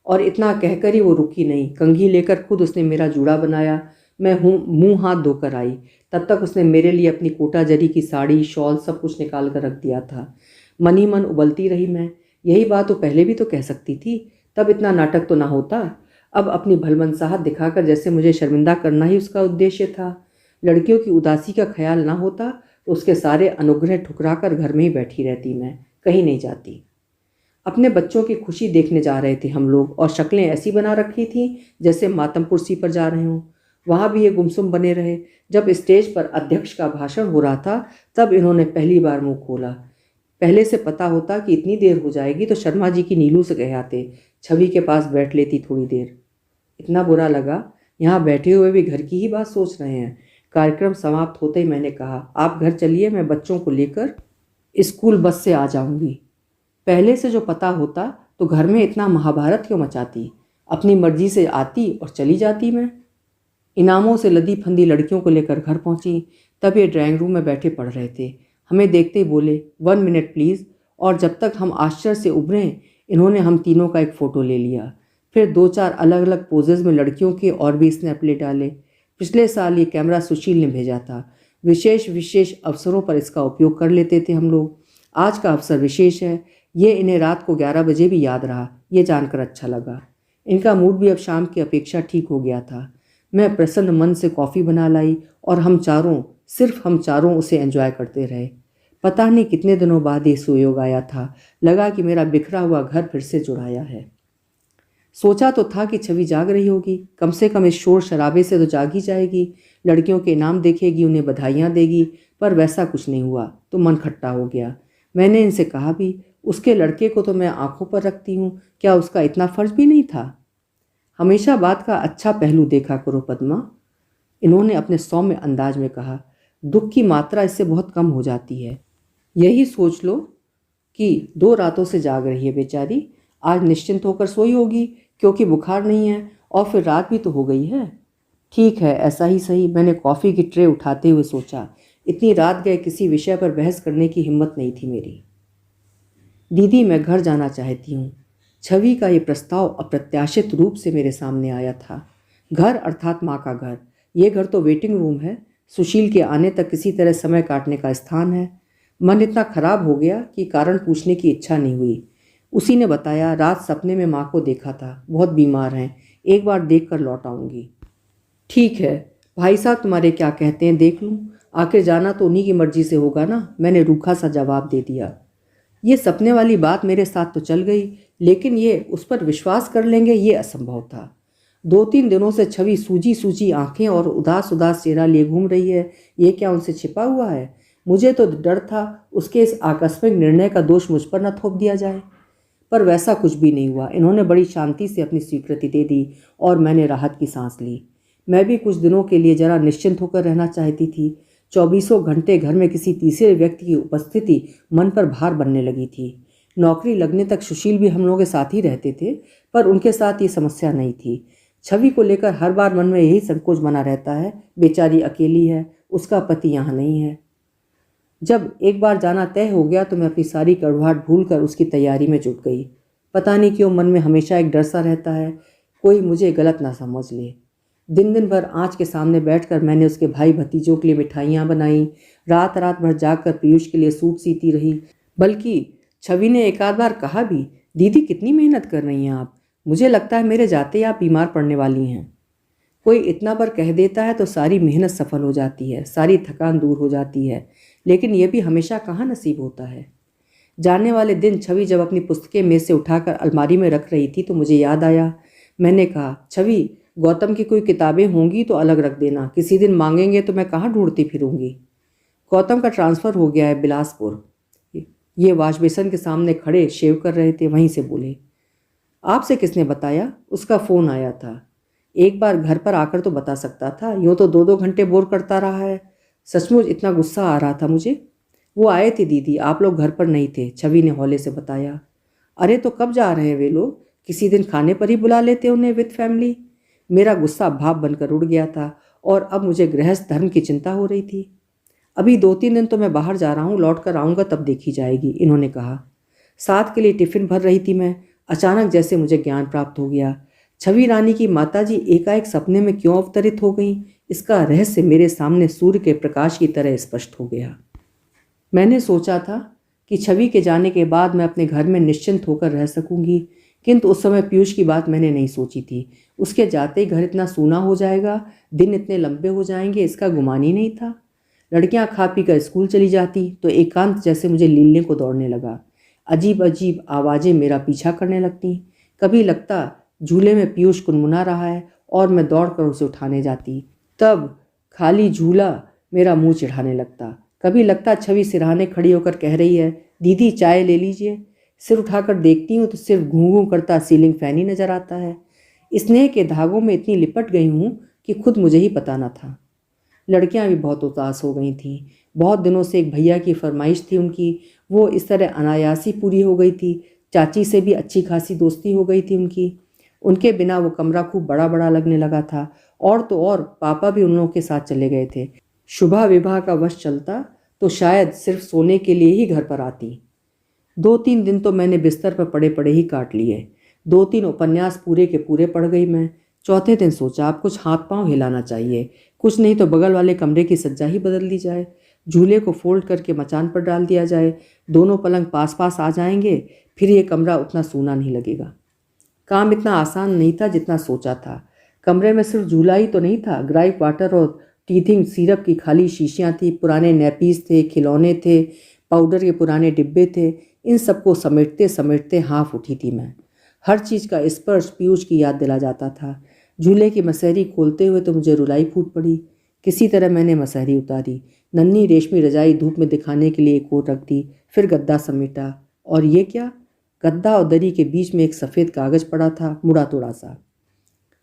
Speaker 1: और इतना कहकर ही वो रुकी नहीं। कंघी लेकर खुद उसने मेरा जूड़ा बनाया। मैं मुंह हाथ धोकर आई, तब तक उसने मेरे लिए अपनी कोटा जरी की साड़ी, शॉल सब कुछ निकाल कर रख दिया था। मन ही मन उबलती रही मैं। यही बात तो पहले भी तो कह सकती थी, तब इतना नाटक तो ना होता। अब अपनी भलमनसाहत दिखाकर जैसे मुझे शर्मिंदा करना ही उसका उद्देश्य था। लड़कियों की उदासी का ख्याल ना होता तो उसके सारे अनुग्रह ठुकरा कर घर में ही बैठी रहती, मैं कहीं नहीं जाती। अपने बच्चों की खुशी देखने जा रहे थे हम लोग, और शक्लें ऐसी बना रखी थीं जैसे मातम कुर्सी पर जा रहे हों। वहाँ भी ये गुमसुम बने रहे। जब स्टेज पर अध्यक्ष का भाषण हो रहा था तब इन्होंने पहली बार मुंह खोला। पहले से पता होता कि इतनी देर हो जाएगी तो शर्मा जी की नीलू से कह आते, छवि के पास बैठ लेती थोड़ी देर। इतना बुरा लगा, यहाँ बैठे हुए भी घर की ही बात सोच रहे हैं। कार्यक्रम समाप्त होते ही मैंने कहा, आप घर चलिए, मैं बच्चों को लेकर स्कूल बस से आ जाऊंगी। पहले से जो पता होता तो घर में इतना महाभारत क्यों मचाती। अपनी मर्जी से आती और चली जाती मैं। इनामों से लदी फंदी लड़कियों को लेकर घर पहुंची। तब ये ड्राइंग रूम में बैठे पढ़ रहे थे। हमें देखते ही बोले, 1 मिनट प्लीज़। और जब तक हम आश्चर्य से उभरे, इन्होंने हम तीनों का एक फ़ोटो ले लिया। फिर 2-4 अलग अलग पोजेज़ में लड़कियों के और भी स्नैप ले डाले। पिछले साल ये कैमरा सुशील ने भेजा था। विशेष विशेष अवसरों पर इसका उपयोग कर लेते थे हम लोग। आज का अवसर विशेष है, ये इन्हें रात को 11 बजे भी याद रहा। ये जानकर अच्छा लगा। इनका मूड भी अब शाम की अपेक्षा ठीक हो गया था। मैं प्रसन्न मन से कॉफ़ी बना लाई और सिर्फ हम चारों उसे एंजॉय करते रहे। पता नहीं कितने दिनों बाद ये सुयोग आया था। लगा कि मेरा बिखरा हुआ घर फिर से जुड़ाया है। सोचा तो था कि छवि जाग रही होगी, कम से कम इस शोर शराबे से तो जाग ही जाएगी, लड़कियों के इनाम देखेगी, उन्हें बधाइयाँ देगी, पर वैसा कुछ नहीं हुआ तो मन खट्टा हो गया। मैंने इनसे कहा भी, उसके लड़के को तो मैं आंखों पर रखती हूँ, क्या उसका इतना फर्ज भी नहीं था? हमेशा बात का अच्छा पहलू देखा करो पद्मा, इन्होंने अपने सौम्य अंदाज में कहा। दुख की मात्रा इससे बहुत कम हो जाती है। यही सोच लो कि 2 रातों से जाग रही है बेचारी, आज निश्चिंत होकर सोई होगी क्योंकि बुखार नहीं है, और फिर रात भी तो हो गई है। ठीक है, ऐसा ही सही, मैंने कॉफ़ी की ट्रे उठाते हुए सोचा। इतनी रात गए किसी विषय पर बहस करने की हिम्मत नहीं थी मेरी। दीदी, मैं घर जाना चाहती हूँ। छवि का ये प्रस्ताव अप्रत्याशित रूप से मेरे सामने आया था। घर अर्थात माँ का घर। ये घर तो वेटिंग रूम है, सुशील के आने तक किसी तरह समय काटने का स्थान है। मन इतना खराब हो गया कि कारण पूछने की इच्छा नहीं हुई। उसी ने बताया, रात सपने में माँ को देखा था, बहुत बीमार हैं, एक बार देख कर लौट आऊँगी। ठीक है, भाई साहब तुम्हारे क्या कहते हैं देख लूँ, आखिर जाना तो उन्हीं की मर्जी से होगा ना, मैंने रूखा सा जवाब दे दिया। ये सपने वाली बात मेरे साथ तो चल गई, लेकिन ये उस पर विश्वास कर लेंगे ये असंभव था। 2-3 दिनों से छवि सूजी सूजी आंखें और उदास उदास चेहरा लिए घूम रही है। ये क्या उनसे छिपा हुआ है? मुझे तो डर था उसके इस आकस्मिक निर्णय का दोष मुझ पर न थोप दिया जाए, पर वैसा कुछ भी नहीं हुआ। इन्होंने बड़ी शांति से अपनी स्वीकृति दे दी और मैंने राहत की सांस ली। मैं भी कुछ दिनों के लिए जरा निश्चिंत होकर रहना चाहती थी। 24 घंटे घर में किसी तीसरे व्यक्ति की उपस्थिति मन पर भार बनने लगी थी। नौकरी लगने तक सुशील भी हम लोगों के साथ ही रहते थे, पर उनके साथ ये समस्या नहीं थी। छवि को लेकर हर बार मन में यही संकोच बना रहता है, बेचारी अकेली है, उसका पति यहाँ नहीं है। जब एक बार जाना तय हो गया तो मैं अपनी सारी कड़वाहट भूलकर उसकी तैयारी में जुट गई। पता नहीं क्यों मन में हमेशा एक डर सा रहता है, कोई मुझे गलत ना समझ ले। दिन दिन भर आँच के सामने बैठकर मैंने उसके भाई भतीजों के लिए मिठाइयाँ बनाई, रात रात भर जागकर पीयूष के लिए सूट सीती रही। बल्कि छवि ने एक आध बार कहा भी, दीदी कितनी मेहनत कर रही हैं आप, मुझे लगता है मेरे जाते ही आप बीमार पड़ने वाली हैं। कोई इतना बार कह देता है तो सारी मेहनत सफल हो जाती है, सारी थकान दूर हो जाती है, लेकिन यह भी हमेशा कहाँ नसीब होता है। जाने वाले दिन छवि जब अपनी पुस्तकें मेज से उठाकर अलमारी में रख रही थी तो मुझे याद आया। मैंने कहा, छवि गौतम की कोई किताबें होंगी तो अलग रख देना, किसी दिन मांगेंगे तो मैं कहाँ ढूंढती फिरूंगी। गौतम का ट्रांसफ़र हो गया है बिलासपुर। ये वाश बेसन के सामने खड़े शेव कर रहे थे, वहीं से बोले, आपसे किसने बताया? उसका फ़ोन आया था, एक बार घर पर आकर तो बता सकता था, यूँ तो 2-2 घंटे बोर करता रहा है। सचमुच इतना गुस्सा आ रहा था मुझे। वो आए थे दीदी, आप लोग घर पर नहीं थे, छवि ने हौले से बताया। अरे तो कब जा रहे हैं वे लोग? किसी दिन खाने पर ही बुला लेते उन्हें विद फैमिली। मेरा गुस्सा भाप बनकर उड़ गया था और अब मुझे गृहस्थ धर्म की चिंता हो रही थी। अभी 2-3 दिन तो मैं बाहर जा रहा हूँ, लौट कर आऊँगा तब देखी जाएगी, इन्होंने कहा। साथ के लिए टिफ़िन भर रही थी मैं, अचानक जैसे मुझे ज्ञान प्राप्त हो गया। छवि रानी की माताजी एकाएक सपने में क्यों अवतरित हो गईं, इसका रहस्य मेरे सामने सूर्य के प्रकाश की तरह स्पष्ट हो गया। मैंने सोचा था कि छवि के जाने के बाद मैं अपने घर में निश्चिंत होकर रह सकूंगी, किंतु उस समय पीयूष की बात मैंने नहीं सोची थी। उसके जाते ही घर इतना सूना हो जाएगा, दिन इतने लंबे हो जाएंगे, इसका गुमान ही नहीं था। लड़कियां खा पी कर स्कूल चली जाती तो एकांत जैसे मुझे लीलने को दौड़ने लगा। अजीब अजीब आवाज़ें मेरा पीछा करने लगती। कभी लगता झूले में पीयूष गुनगुना रहा है और मैं दौड़ कर उसे उठाने जाती, तब खाली झूला मेरा मुंह चिढ़ाने लगता। कभी लगता छवि सिरहाने खड़ी होकर कह रही है, दीदी चाय ले लीजिए। सिर उठाकर देखती हूँ तो सिर्फ घूं घूं करता सीलिंग फैन ही नजर आता है। स्नेह के धागों में इतनी लिपट गई हूँ कि खुद मुझे ही पता न था। लड़कियां भी बहुत उदास हो गई थीं। बहुत दिनों से एक भैया की फरमाइश थी उनकी, वो इस तरह अनायासी पूरी हो गई थी। चाची से भी अच्छी खासी दोस्ती हो गई थी उनकी। उनके बिना वो कमरा खूब बड़ा बड़ा लगने लगा था, और तो और पापा भी उन लोगों के साथ चले गए थे। शुभा विवाह का वश चलता तो शायद सिर्फ सोने के लिए ही घर पर आती। 2-3 दिन तो मैंने बिस्तर पर पड़े पड़े ही काट लिए। 2-3 उपन्यास पूरे के पूरे पढ़ गई मैं। चौथे दिन सोचा अब कुछ हाथ पांव हिलाना चाहिए, कुछ नहीं तो बगल वाले कमरे की सज्जा ही बदल दी जाए, झूले को फोल्ड करके मचान पर डाल दिया जाए, दोनों पलंग पास पास आ जाएंगे, फिर ये कमरा उतना सूना नहीं लगेगा। काम इतना आसान नहीं था जितना सोचा था। कमरे में सिर्फ झूला ही तो नहीं था, ग्राइप वाटर और टीथिंग सिरप की खाली शीशियाँ थी, पुराने नैपीस थे, खिलौने थे, पाउडर के पुराने डिब्बे थे। इन सबको समेटते समेटते हाँफ उठी थी मैं। हर चीज़ का स्पर्श पीयूष की याद दिला जाता था। झूले की मसहरी खोलते हुए तो मुझे रुलाई फूट पड़ी। किसी तरह मैंने मसहरी उतारी, नन्ही रेशमी रजाई धूप में दिखाने के लिए एक ओर रख दी, फिर गद्दा समेटा। और ये क्या? गद्दा और दरी के बीच में एक सफ़ेद कागज़ पड़ा था, मुड़ा तोड़ा सा।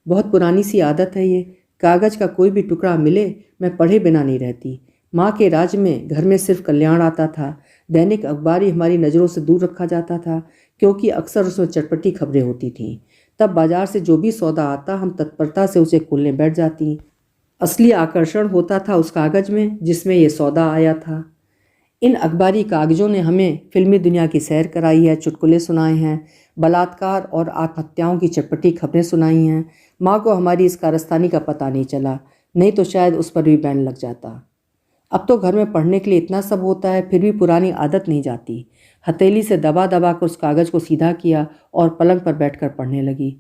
Speaker 1: बहुत पुरानी सी आदत है ये, कागज़ का कोई भी टुकड़ा मिले मैं पढ़े बिना नहीं रहती। माँ के राज में घर में सिर्फ कल्याण आता था। दैनिक अखबार ही हमारी नज़रों से दूर रखा जाता था, क्योंकि अक्सर उसमें चटपटी खबरें होती थीं। तब बाजार से जो भी सौदा आता हम तत्परता से उसे खोलने बैठ जाती। असली आकर्षण होता था उस कागज़ में जिसमें ये सौदा आया था। इन अखबारी कागज़ों ने हमें फिल्मी दुनिया की सैर कराई है, चुटकुले सुनाए हैं, बलात्कार और आत्महत्याओं की चटपटी खबरें सुनाई हैं। माँ को हमारी इस कारस्तानी का पता नहीं चला, नहीं तो शायद उस पर भी बैन लग जाता। अब तो घर में पढ़ने के लिए इतना सब होता है, फिर भी पुरानी आदत नहीं जाती। हथेली से दबा दबा कर उस कागज़ को सीधा किया और पलंग पर बैठकर पढ़ने लगी।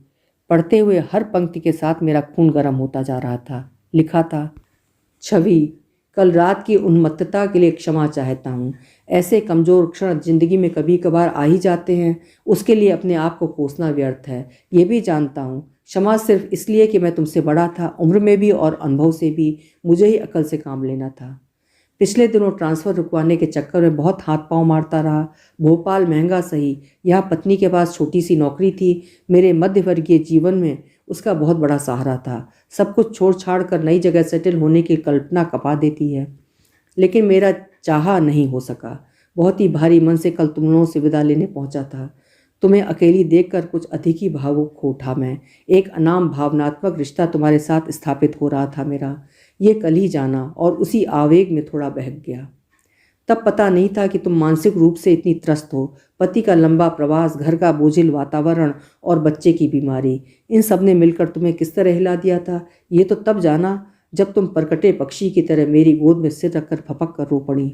Speaker 1: पढ़ते हुए हर पंक्ति के साथ मेरा खून गर्म होता जा रहा था। लिखा था, छवि, कल रात की उन्मत्तता के लिए क्षमा चाहता हूँ। ऐसे कमज़ोर क्षण जिंदगी में कभी कभार आ ही जाते हैं, उसके लिए अपने आप को कोसना व्यर्थ है। ये भी जानता हूँ, क्षमा सिर्फ इसलिए कि मैं तुमसे बड़ा था, उम्र में भी और अनुभव से भी। मुझे ही अकल से काम लेना था। पिछले दिनों ट्रांसफ़र रुकवाने के चक्कर में बहुत हाथ पांव मारता रहा। भोपाल महंगा सही, यहाँ पत्नी के पास छोटी सी नौकरी थी। मेरे मध्यवर्गीय जीवन में उसका बहुत बड़ा सहारा था। सब कुछ छोड़ छाड़ कर नई जगह सेटल होने की कल्पना कपा देती है, लेकिन मेरा चाहा नहीं हो सका। बहुत ही भारी मन से कल तुम लोगों से विदा लेने पहुंचा था। तुम्हें अकेली देखकर कुछ अधिक ही भावुक हो उठा मैं। एक अनाम भावनात्मक रिश्ता तुम्हारे साथ स्थापित हो रहा था मेरा। ये कल ही जाना और उसी आवेग में थोड़ा बहक गया। तब पता नहीं था कि तुम मानसिक रूप से इतनी त्रस्त हो। पति का लंबा प्रवास, घर का बोझिल वातावरण और बच्चे की बीमारी, इन सब ने मिलकर तुम्हें किस तरह हिला दिया था, ये तो तब जाना जब तुम परकटे पक्षी की तरह मेरी गोद में सिर रखकर फपक कर रो पड़ी।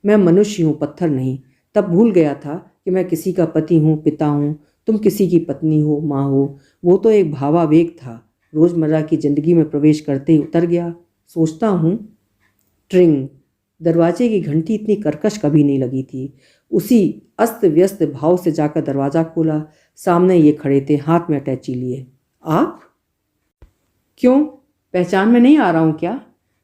Speaker 1: मैं मनुष्य हूँ, पत्थर नहीं। तब भूल गया था कि मैं किसी का पति हूँ, पिता हूँ, तुम किसी की पत्नी हो, माँ हो। वो तो एक भावावेग था, रोज़मर्रा की ज़िंदगी में प्रवेश करते ही उतर गया। सोचता हूँ, ट्रिंग, दरवाजे की घंटी इतनी कर्कश कभी नहीं लगी थी। उसी अस्त व्यस्त भाव से जाकर दरवाज़ा खोला। सामने ये खड़े थे, हाथ में अटैची लिए। आप? क्यों, पहचान में नहीं आ रहा हूँ क्या?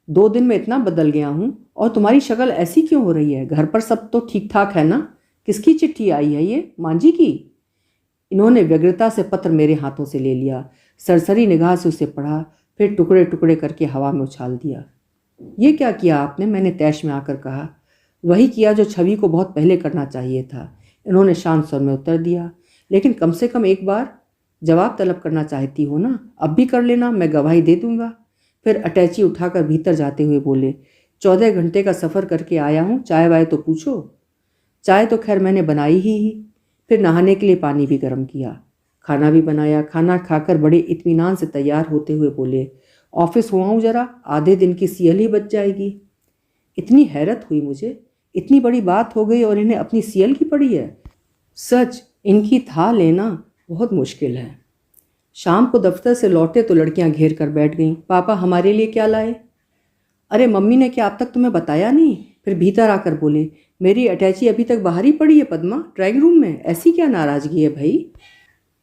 Speaker 1: 2 दिन में इतना बदल गया हूँ, और तुम्हारी शक्ल ऐसी क्यों हो रही है? घर पर सब तो ठीक ठाक है ना? किसकी चिट्ठी आई है ये, मांझी की? इन्होंने व्यग्रता से पत्र मेरे हाथों से ले लिया, सरसरी निगाह से उसे पढ़ा, फिर टुकड़े टुकड़े करके हवा में उछाल दिया। ये क्या किया आपने? मैंने तैश में आकर कहा। वही किया जो छवि को बहुत पहले करना चाहिए था, इन्होंने शांत स्वर में उत्तर दिया। लेकिन कम से कम एक बार जवाब तलब करना चाहती हो ना? अब भी कर लेना, मैं गवाही दे दूंगा। फिर अटैची उठाकर भीतर जाते हुए बोले, 14 घंटे का सफ़र करके आया हूँ, चाय वाय तो पूछो। चाय तो खैर मैंने बनाई ही। फिर नहाने के लिए पानी भी गर्म किया, खाना भी बनाया। खाना खाकर बड़े इत्मीनान से तैयार होते हुए बोले, ऑफिस हुआ हूँ जरा, आधे दिन की सीएल ही बच जाएगी। इतनी हैरत हुई मुझे, इतनी बड़ी बात हो गई और इन्हें अपनी सीएल की पड़ी है। सच, इनकी था लेना बहुत मुश्किल है। शाम को दफ्तर से लौटे तो लड़कियां घेर कर बैठ गईं। पापा हमारे लिए क्या लाए? अरे मम्मी ने क्या अब तक तुम्हें बताया नहीं? फिर भीतर आकर बोले, मेरी अटैची अभी तक बाहर ही पड़ी है पद्मा, ड्राइंग रूम में। ऐसी क्या नाराज़गी है भाई?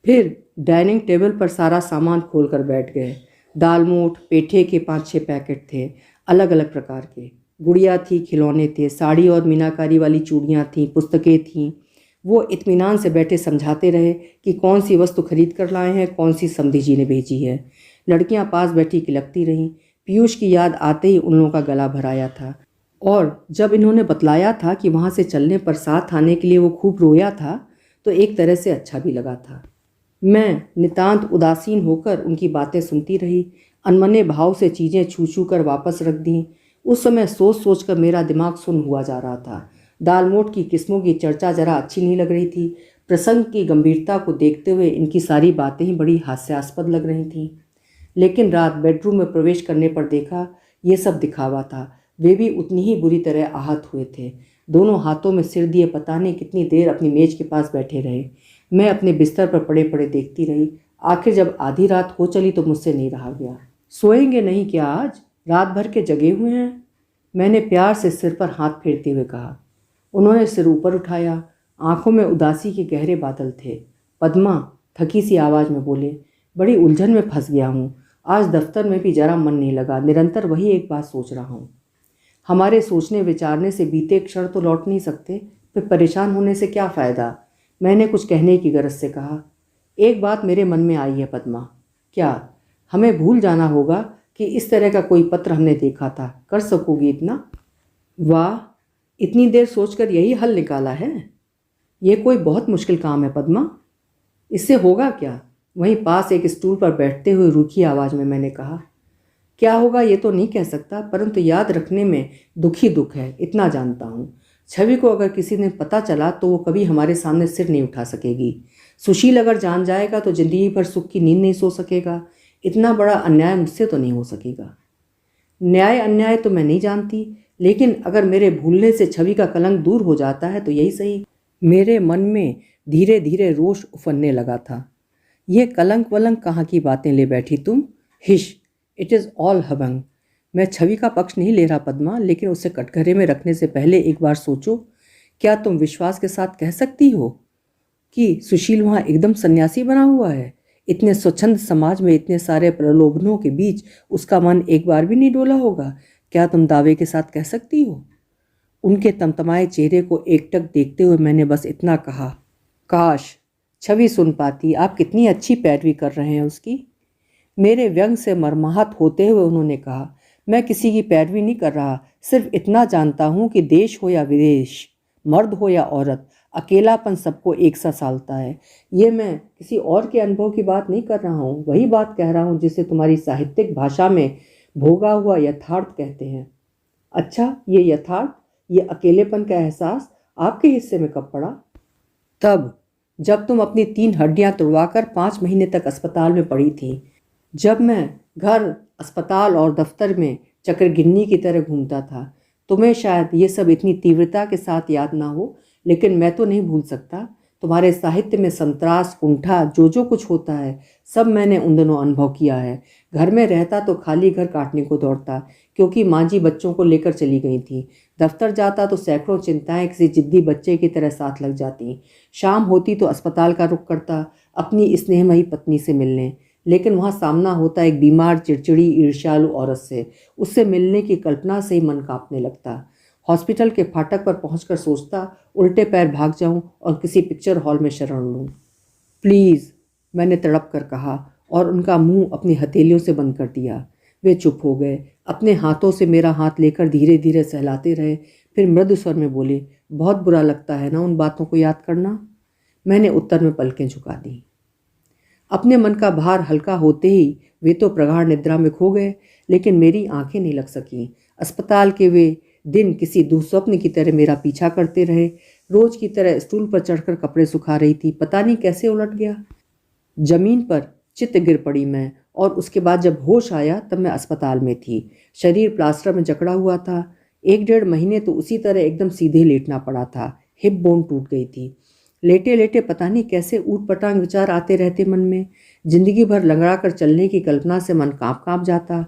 Speaker 1: फिर डाइनिंग टेबल पर सारा सामान खोल कर बैठ गए। दालमोठ, पेठे के 5-6 पैकेट थे, अलग अलग प्रकार के। गुड़िया थी, खिलौने थे, साड़ी और मीनाकारी वाली चूड़ियाँ थीं, पुस्तकें थीं। वो इत्मीनान से बैठे समझाते रहे कि कौन सी वस्तु खरीद कर लाए हैं, कौन सी समधी जी ने भेजी है। लड़कियां पास बैठी किलकती रहीं। पीयूष की याद आते ही उन लोगों का गला भराया था, और जब इन्होंने बतलाया था कि वहाँ से चलने पर साथ आने के लिए वो खूब रोया था, तो एक तरह से अच्छा भी लगा था। मैं नितांत उदासीन होकर उनकी बातें सुनती रही, अनमने भाव से चीज़ें छू छू कर वापस रख दी। उस समय सोच सोच कर मेरा दिमाग सुन्न हुआ जा रहा था। दालमोठ की किस्मों की चर्चा जरा अच्छी नहीं लग रही थी। प्रसंग की गंभीरता को देखते हुए इनकी सारी बातें ही बड़ी हास्यास्पद लग रही थीं। लेकिन रात बेडरूम में प्रवेश करने पर देखा ये सब दिखावा था। वे भी उतनी ही बुरी तरह आहत हुए थे। दोनों हाथों में सिर दिए पता नहीं कितनी देर अपनी मेज के पास बैठे रहे। मैं अपने बिस्तर पर पड़े पड़े देखती रही। आखिर जब आधी रात हो चली तो मुझसे नहीं रहा गया। सोएंगे नहीं क्या आज? रात भर के जगे हुए हैं? मैंने प्यार से सिर पर हाथ फेरते हुए कहा। उन्होंने सिर ऊपर उठाया। आंखों में उदासी के गहरे बादल थे। पद्मा थकी सी आवाज़ में बोले, बड़ी उलझन में फंस गया हूँ। आज दफ्तर में भी जरा मन नहीं लगा। निरंतर वही एक बात सोच रहा हूँ। हमारे सोचने विचारने से बीते क्षण तो लौट नहीं सकते, फिर परेशान होने से क्या फ़ायदा? मैंने कुछ कहने की गरज से कहा। एक बात मेरे मन में आई है पद्मा। क्या हमें भूल जाना होगा कि इस तरह का कोई पत्र हमने देखा था? कर सकोगी इतना? वाह, इतनी देर सोचकर यही हल निकाला है। यह कोई बहुत मुश्किल काम है पद्मा। इससे होगा क्या? वहीं पास एक स्टूल पर बैठते हुए रूखी आवाज़ में मैंने कहा। क्या होगा ये तो नहीं कह सकता, परंतु याद रखने में दुख ही दुख है, इतना जानता हूँ। छवि को अगर किसी दिन पता चला तो वो कभी हमारे सामने सिर नहीं उठा सकेगी। सुशील अगर जान जाएगा तो जिंदगी भर सुख की नींद नहीं सो सकेगा। इतना बड़ा अन्याय मुझसे तो नहीं हो सकेगा। न्याय अन्याय तो मैं नहीं जानती, लेकिन अगर मेरे भूलने से छवि का कलंक दूर हो जाता है तो यही सही। मेरे मन में धीरे धीरे रोष उफनने लगा था। यह कलंक वलंक कहाँ की बातें ले बैठी तुम? हिश, इट इज़ ऑल हबंग। मैं छवि का पक्ष नहीं ले रहा पद्मा, लेकिन उसे कटघरे में रखने से पहले एक बार सोचो। क्या तुम विश्वास के साथ कह सकती हो कि सुशील वहाँ एकदम सन्यासी बना हुआ है? इतने स्वच्छंद समाज में इतने सारे प्रलोभनों के बीच उसका मन एक बार भी नहीं डोला होगा? क्या तुम दावे के साथ कह सकती हो? उनके तमतमाए चेहरे को एकटक देखते हुए मैंने बस इतना कहा। काश छवि सुन पाती। आप कितनी अच्छी पैरवी कर रहे हैं उसकी। मेरे व्यंग से मर्माहत होते हुए उन्होंने कहा, मैं किसी की पैरवी नहीं कर रहा, सिर्फ इतना जानता हूँ कि देश हो या विदेश, मर्द हो या औरत, अकेलापन सबको एक सा सालता है। ये मैं किसी और के अनुभव की बात नहीं कर रहा हूँ, वही बात कह रहा हूँ जिसे तुम्हारी साहित्यिक भाषा में भोगा हुआ यथार्थ कहते हैं। अच्छा, ये यथार्थ, ये अकेलेपन का एहसास आपके हिस्से में कब पड़ा? तब जब तुम अपनी 3 हड्डियां तुड़वाकर 5 महीने तक अस्पताल में पड़ी थी। जब मैं घर, अस्पताल और दफ्तर में चक्रगिन्नी की तरह घूमता था। तुम्हें शायद ये सब इतनी तीव्रता के साथ याद ना हो, लेकिन मैं तो नहीं भूल सकता। तुम्हारे साहित्य में संतरास, कुंठा, जो कुछ होता है, सब मैंने उन दिनों अनुभव किया है। घर में रहता तो खाली घर काटने को दौड़ता, क्योंकि माँ जी बच्चों को लेकर चली गई थी। दफ्तर जाता तो सैकड़ों चिंताएं किसी जिद्दी बच्चे की तरह साथ लग जाती। शाम होती तो अस्पताल का रुख करता अपनी स्नेहमयी पत्नी से मिलने, लेकिन वहाँ सामना होता एक बीमार, चिड़चिड़ी, ईर्ष्यालु औरत से। उससे मिलने की कल्पना से ही मन कांपने लगता। हॉस्पिटल के फाटक पर पहुंचकर सोचता, उल्टे पैर भाग जाऊं और किसी पिक्चर हॉल में शरण लूं। प्लीज़, मैंने तड़प कर कहा और उनका मुंह अपनी हथेलियों से बंद कर दिया। वे चुप हो गए। अपने हाथों से मेरा हाथ लेकर धीरे धीरे सहलाते रहे, फिर मृदु स्वर में बोले, बहुत बुरा लगता है ना उन बातों को याद करना? मैंने उत्तर में पलकें झुका दी। अपने मन का भार हल्का होते ही वे तो प्रगाढ़ निद्रा में खो गए, लेकिन मेरी आंखें नहीं लग सकीं। अस्पताल के वे दिन किसी दुःस्वप्न की तरह मेरा पीछा करते रहे। रोज की तरह स्टूल पर चढ़कर कपड़े सुखा रही थी, पता नहीं कैसे उलट गया। जमीन पर चित गिर पड़ी मैं, और उसके बाद जब होश आया तब मैं अस्पताल में थी। शरीर प्लास्टर में जकड़ा हुआ था। 1 डेढ़ महीने तो उसी तरह एकदम सीधे लेटना पड़ा था। हिप बोन टूट गई थी। लेटे लेटे पता नहीं कैसे ऊट पटांग विचार आते रहते मन में। जिंदगी भर लंगड़ा कर चलने की कल्पना से मन कांप कांप जाता।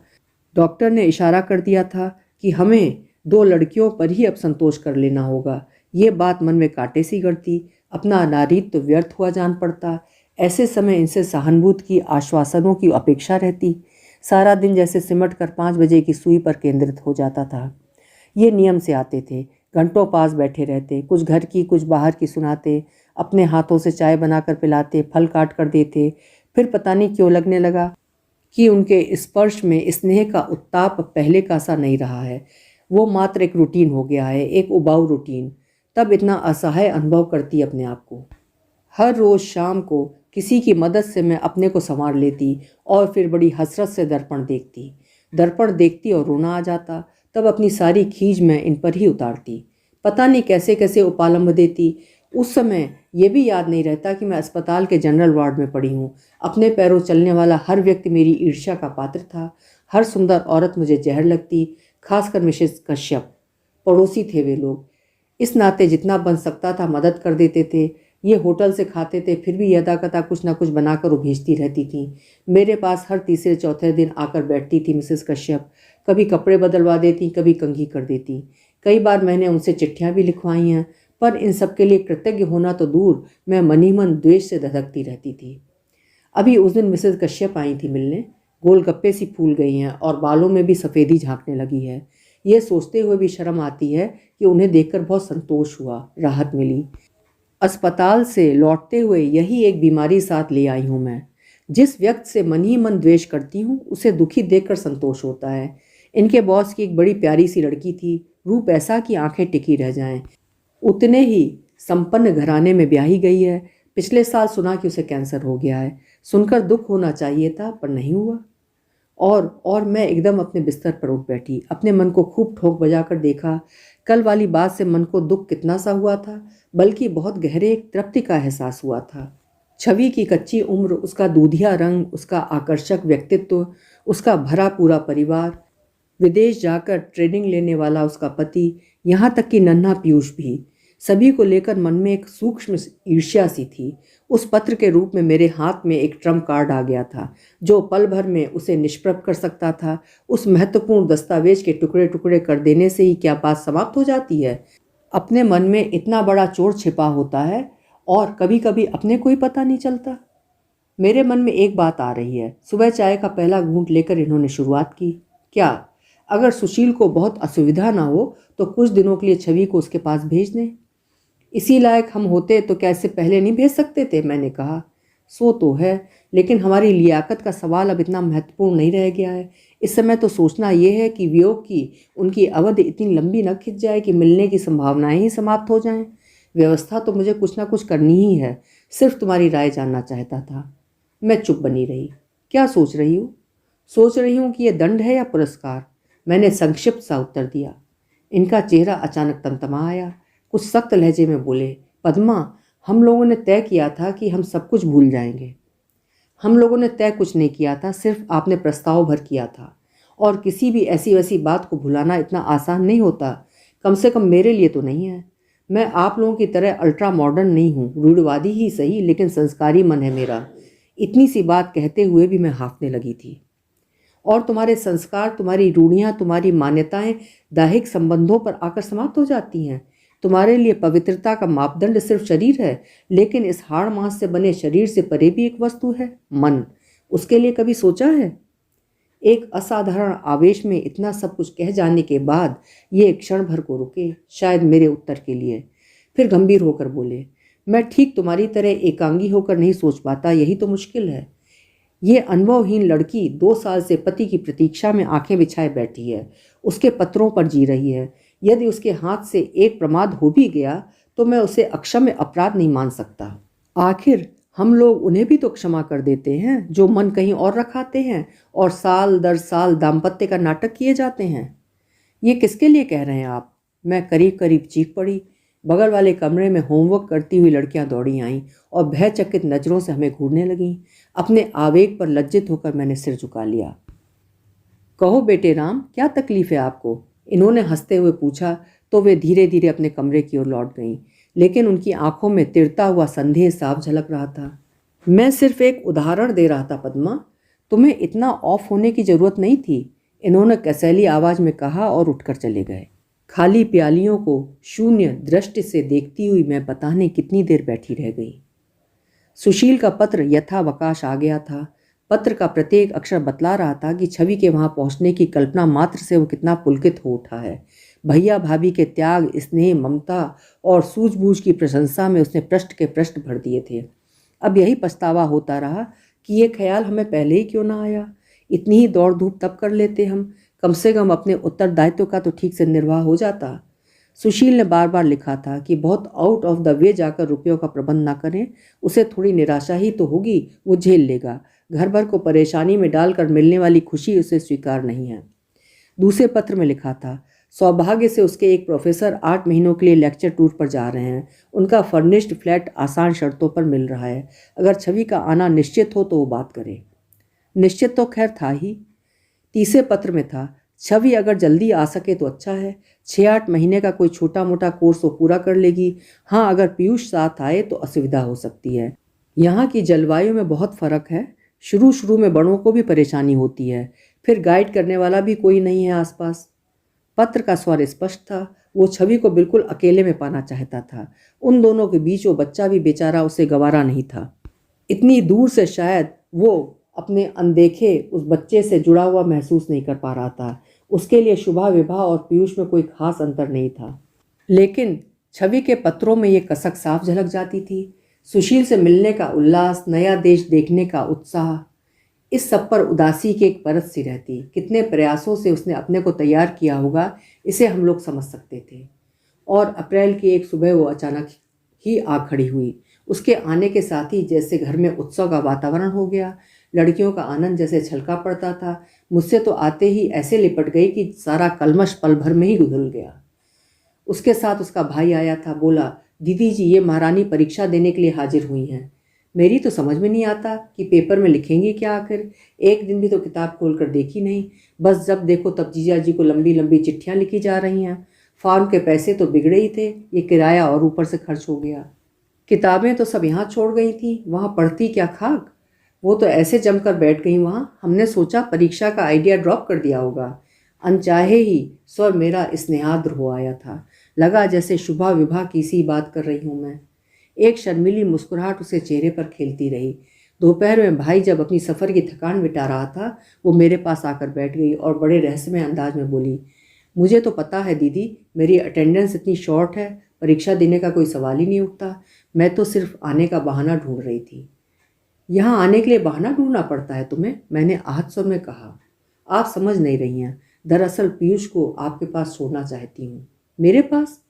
Speaker 1: डॉक्टर ने इशारा कर दिया था कि हमें 2 लड़कियों पर ही अब संतोष कर लेना होगा। ये बात मन में कांटे सी गढ़ती। अपना नारीत्व तो व्यर्थ हुआ जान पड़ता। ऐसे समय इनसे सहानुभूति की, आश्वासनों की अपेक्षा रहती। सारा दिन जैसे सिमट कर 5 बजे की सुई पर केंद्रित हो जाता था। ये नियम से आते थे। घंटों पास बैठे रहते, कुछ घर की कुछ बाहर की सुनाते, अपने हाथों से चाय बनाकर पिलाते, फल काट कर देते। फिर पता नहीं क्यों लगने लगा कि उनके स्पर्श में स्नेह का उत्ताप पहले का सा नहीं रहा है। वो मात्र एक रूटीन हो गया है, एक उबाऊ रूटीन। तब इतना असहाय अनुभव करती अपने आप को। हर रोज़ शाम को किसी की मदद से मैं अपने को संवार लेती और फिर बड़ी हसरत से दर्पण देखती और रोना आ जाता। तब अपनी सारी खींच मैं इन पर ही उतारती। पता नहीं कैसे कैसे उपालंब देती। उस समय ये भी याद नहीं रहता कि मैं अस्पताल के जनरल वार्ड में पड़ी हूँ। अपने पैरों चलने वाला हर व्यक्ति मेरी ईर्ष्या का पात्र था। हर सुंदर औरत मुझे जहर लगती, खासकर मिसेस कश्यप। पड़ोसी थे वे लोग, इस नाते जितना बन सकता था मदद कर देते थे। ये होटल से खाते थे, फिर भी यदाकदा कुछ ना कुछ बनाकर वो भेजती रहती थी। मेरे पास हर तीसरे चौथे दिन आकर बैठती थी मिसेस कश्यप। कभी कपड़े बदलवा देती, कभी कंघी कर देती। कई बार मैंने उनसे चिट्ठियाँ भी लिखवाई हैं, पर इन सब के लिए कृतज्ञ होना तो दूर, मैं मन ही मन द्वेष से धधकती रहती थी। अभी उस दिन मिसेस कश्यप आई थी मिलने। गोलगप्पे सी फूल गई हैं और बालों में भी सफ़ेदी झांकने लगी है। ये सोचते हुए भी शर्म आती है कि उन्हें देखकर बहुत संतोष हुआ, राहत मिली। अस्पताल से लौटते हुए यही एक बीमारी साथ ले आई हूँ मैं। जिस व्यक्ति से मन ही मन द्वेष करती हूँ उसे दुखी देखकर संतोष होता है। इनके बॉस की एक बड़ी प्यारी सी लड़की थी, रूप ऐसा कि आंखें टिकी रह जाएं। उतने ही संपन्न घराने में ब्याही गई है। पिछले साल सुना कि उसे कैंसर हो गया है। सुनकर दुख होना चाहिए था, पर नहीं हुआ। और मैं एकदम अपने बिस्तर पर उठ बैठी। अपने मन को खूब ठोक बजाकर देखा। कल वाली बात से मन को दुख कितना सा हुआ था, बल्कि बहुत गहरे एक तृप्ति का एहसास हुआ था। छवि की कच्ची उम्र, उसका दूधिया रंग, उसका आकर्षक व्यक्तित्व, उसका भरा पूरा परिवार, विदेश जाकर ट्रेनिंग लेने वाला उसका पति, यहाँ तक कि नन्हा पीयूष भी, सभी को लेकर मन में एक सूक्ष्म ईर्ष्या सी थी। उस पत्र के रूप में मेरे हाथ में एक ट्रम्प कार्ड आ गया था, जो पल भर में उसे निष्प्रभ कर सकता था। उस महत्वपूर्ण दस्तावेज के टुकड़े टुकड़े कर देने से ही क्या बात समाप्त हो जाती है? अपने मन में इतना बड़ा चोर छिपा होता है और कभी कभी अपने को ही पता नहीं चलता। मेरे मन में एक बात आ रही है। सुबह चाय का पहला घूंट लेकर इन्होंने शुरुआत की। क्या अगर सुशील को बहुत असुविधा ना हो तो कुछ दिनों के लिए छवि को उसके पास भेज दें? इसी लायक हम होते तो क्या इससे पहले नहीं भेज सकते थे? मैंने कहा। सो तो है, लेकिन हमारी लियाकत का सवाल अब इतना महत्वपूर्ण नहीं रह गया है। इस समय तो सोचना यह है कि वियोग की उनकी अवधि इतनी लंबी न खिंच जाए कि मिलने की संभावनाएं ही समाप्त हो जाएं। व्यवस्था तो मुझे कुछ ना कुछ करनी ही है। सिर्फ तुम्हारी राय जानना चाहता था। मैं चुप बनी रही। क्या सोच रही हूँ? सोच रही हूँ कि यह दंड है या पुरस्कार? मैंने संक्षिप्त सा उत्तर दिया। इनका चेहरा अचानक तमतमा आया। कुछ सख्त लहजे में बोले, पद्मा, हम लोगों ने तय किया था कि हम सब कुछ भूल जाएंगे। हम लोगों ने तय कुछ नहीं किया था, सिर्फ आपने प्रस्ताव भर किया था। और किसी भी ऐसी वैसी बात को भुलाना इतना आसान नहीं होता, कम से कम मेरे लिए तो नहीं है। मैं आप लोगों की तरह अल्ट्रा मॉडर्न नहीं हूँ, रूढ़िवादी ही सही, लेकिन संस्कारी मन है मेरा। इतनी सी बात कहते हुए भी मैं हाँफने लगी थी। और तुम्हारे संस्कार, तुम्हारी रूढ़ियाँ, तुम्हारी मान्यताएं दैहिक संबंधों पर आकर समाप्त हो जाती हैं। तुम्हारे लिए पवित्रता का मापदंड सिर्फ शरीर है, लेकिन इस हाड़ मांस से बने शरीर से परे भी एक वस्तु है, मन। उसके लिए कभी सोचा है? एक असाधारण आवेश में इतना सब कुछ कह जाने के बाद ये एक क्षण भर को रुके, शायद मेरे उत्तर के लिए। फिर गंभीर होकर बोले, मैं ठीक तुम्हारी तरह एकांगी होकर नहीं सोच पाता, यही तो मुश्किल है। ये अनुभवहीन लड़की 2 साल से पति की प्रतीक्षा में आंखें बिछाए बैठी है, उसके पत्रों पर जी रही है। यदि उसके हाथ से एक प्रमाद हो भी गया तो मैं उसे अक्षम्य अपराध नहीं मान सकता। आखिर हम लोग उन्हें भी तो क्षमा कर देते हैं जो मन कहीं और रखाते हैं और साल दर साल दाम्पत्य का नाटक किए जाते हैं। ये किसके लिए कह रहे हैं आप? मैं करीब करीब चीख पड़ी। बगल वाले कमरे में होमवर्क करती हुई लड़कियां दौड़ी आईं और भयचकित नज़रों से हमें घूरने लगीं। अपने आवेग पर लज्जित होकर मैंने सिर झुका लिया। कहो बेटे राम, क्या तकलीफ है आपको? इन्होंने हंसते हुए पूछा तो वे धीरे धीरे अपने कमरे की ओर लौट गईं, लेकिन उनकी आंखों में तिड़ता हुआ संदेह साफ झलक रहा था। मैं सिर्फ एक उदाहरण दे रहा था पद्मा, तुम्हें इतना ऑफ होने की जरूरत नहीं थी, इन्होंने कसैली आवाज में कहा और उठकर चले गए। खाली प्यालियों को शून्य दृष्टि से देखती हुई मैं पता नहीं कितनी देर बैठी रह गई। सुशील का पत्र यथावकाश आ गया था। पत्र का प्रत्येक अक्षर बतला रहा था कि छवि के वहां पहुंचने की कल्पना मात्र से वो कितना पुलकित हो उठा है। भैया भाभी के त्याग, स्नेह, ममता और सूझबूझ की प्रशंसा में उसने पृष्ठ के पृष्ठ भर दिए थे। अब यही पछतावा होता रहा कि ये ख्याल हमें पहले ही क्यों ना आया। इतनी ही दौड़ धूप तब कर लेते हम, कम से कम अपने उत्तरदायित्व का तो ठीक से निर्वाह हो जाता। सुशील ने बार बार लिखा था कि बहुत आउट ऑफ द वे जाकर रुपयों का प्रबंध ना करें, उसे थोड़ी निराशा ही तो होगी, वो झेल लेगा। घर भर को परेशानी में डालकर मिलने वाली खुशी उसे स्वीकार नहीं है। दूसरे पत्र में लिखा था, सौभाग्य से उसके एक प्रोफेसर 8 महीनों के लिए लेक्चर टूर पर जा रहे हैं। उनका फर्निश्ड फ्लैट आसान शर्तों पर मिल रहा है। अगर छवि का आना निश्चित हो तो वो बात करे। निश्चित तो खैर था ही। तीसरे पत्र में था, छवि अगर जल्दी आ सके तो अच्छा है। 6-8 महीने का कोई छोटा मोटा कोर्स वो पूरा कर लेगी। हाँ, अगर पीयूष साथ आए तो असुविधा हो सकती है। यहाँ की जलवायु में बहुत फर्क है। शुरू शुरू में बड़ों को भी परेशानी होती है, फिर गाइड करने वाला भी कोई नहीं है आसपास। पत्र का स्वर स्पष्ट था। वो छवि को बिल्कुल अकेले में पाना चाहता था। उन दोनों के बीच वो बच्चा भी बेचारा उसे गंवारा नहीं था। इतनी दूर से शायद वो अपने अनदेखे उस बच्चे से जुड़ा हुआ महसूस नहीं कर पा रहा था। उसके लिए शुभा विभा और पीयूष में कोई खास अंतर नहीं था, लेकिन छवि के पत्रों में ये कसक साफ झलक जाती थी। सुशील से मिलने का उल्लास, नया देश देखने का उत्साह, इस सब पर उदासी की एक परत सी रहती। कितने प्रयासों से उसने अपने को तैयार किया होगा, इसे हम लोग समझ सकते थे। और अप्रैल की एक सुबह वो अचानक ही आ खड़ी हुई। उसके आने के साथ ही जैसे घर में उत्सव का वातावरण हो गया। लड़कियों का आनंद जैसे छलका पड़ता था। मुझसे तो आते ही ऐसे लिपट गई कि सारा कलमश पल भर में ही धुल गया। उसके साथ उसका भाई आया था। बोला, दीदी जी ये महारानी परीक्षा देने के लिए हाजिर हुई हैं। मेरी तो समझ में नहीं आता कि पेपर में लिखेंगी क्या आखिर। एक दिन भी तो किताब खोलकर देखी नहीं। बस जब देखो तब जीजा जी को लंबी लंबी चिट्ठियाँ लिखी जा रही हैं। फार्म के पैसे तो बिगड़े ही थे, ये किराया और ऊपर से खर्च हो गया। किताबें तो सब यहाँ छोड़ गई थी, वहाँ पढ़ती क्या खाक। वो तो ऐसे जमकर बैठ गई वहाँ, हमने सोचा परीक्षा का आइडिया ड्रॉप कर दिया होगा। अनचाहे ही स्वर मेरा स्नेहाद्र हो आया था। लगा जैसे शुभा विभा की सी बात कर रही हूँ मैं। एक शर्मीली मुस्कुराहट उसके चेहरे पर खेलती रही। दोपहर में भाई जब अपनी सफ़र की थकान मिटा रहा था, वो मेरे पास आकर बैठ गई और बड़े रहस्यमय अंदाज में बोली, मुझे तो पता है दीदी, मेरी अटेंडेंस इतनी शॉर्ट है, परीक्षा देने का कोई सवाल ही नहीं उठता। मैं तो सिर्फ आने का बहाना ढूंढ रही थी। यहाँ आने के लिए बहाना ढूंढना पड़ता है तुम्हें? मैंने आहत स्वर में कहा। आप समझ नहीं रही हैं, दरअसल पीयूष को आपके पास छोड़ना चाहती हूँ। मेरे पास?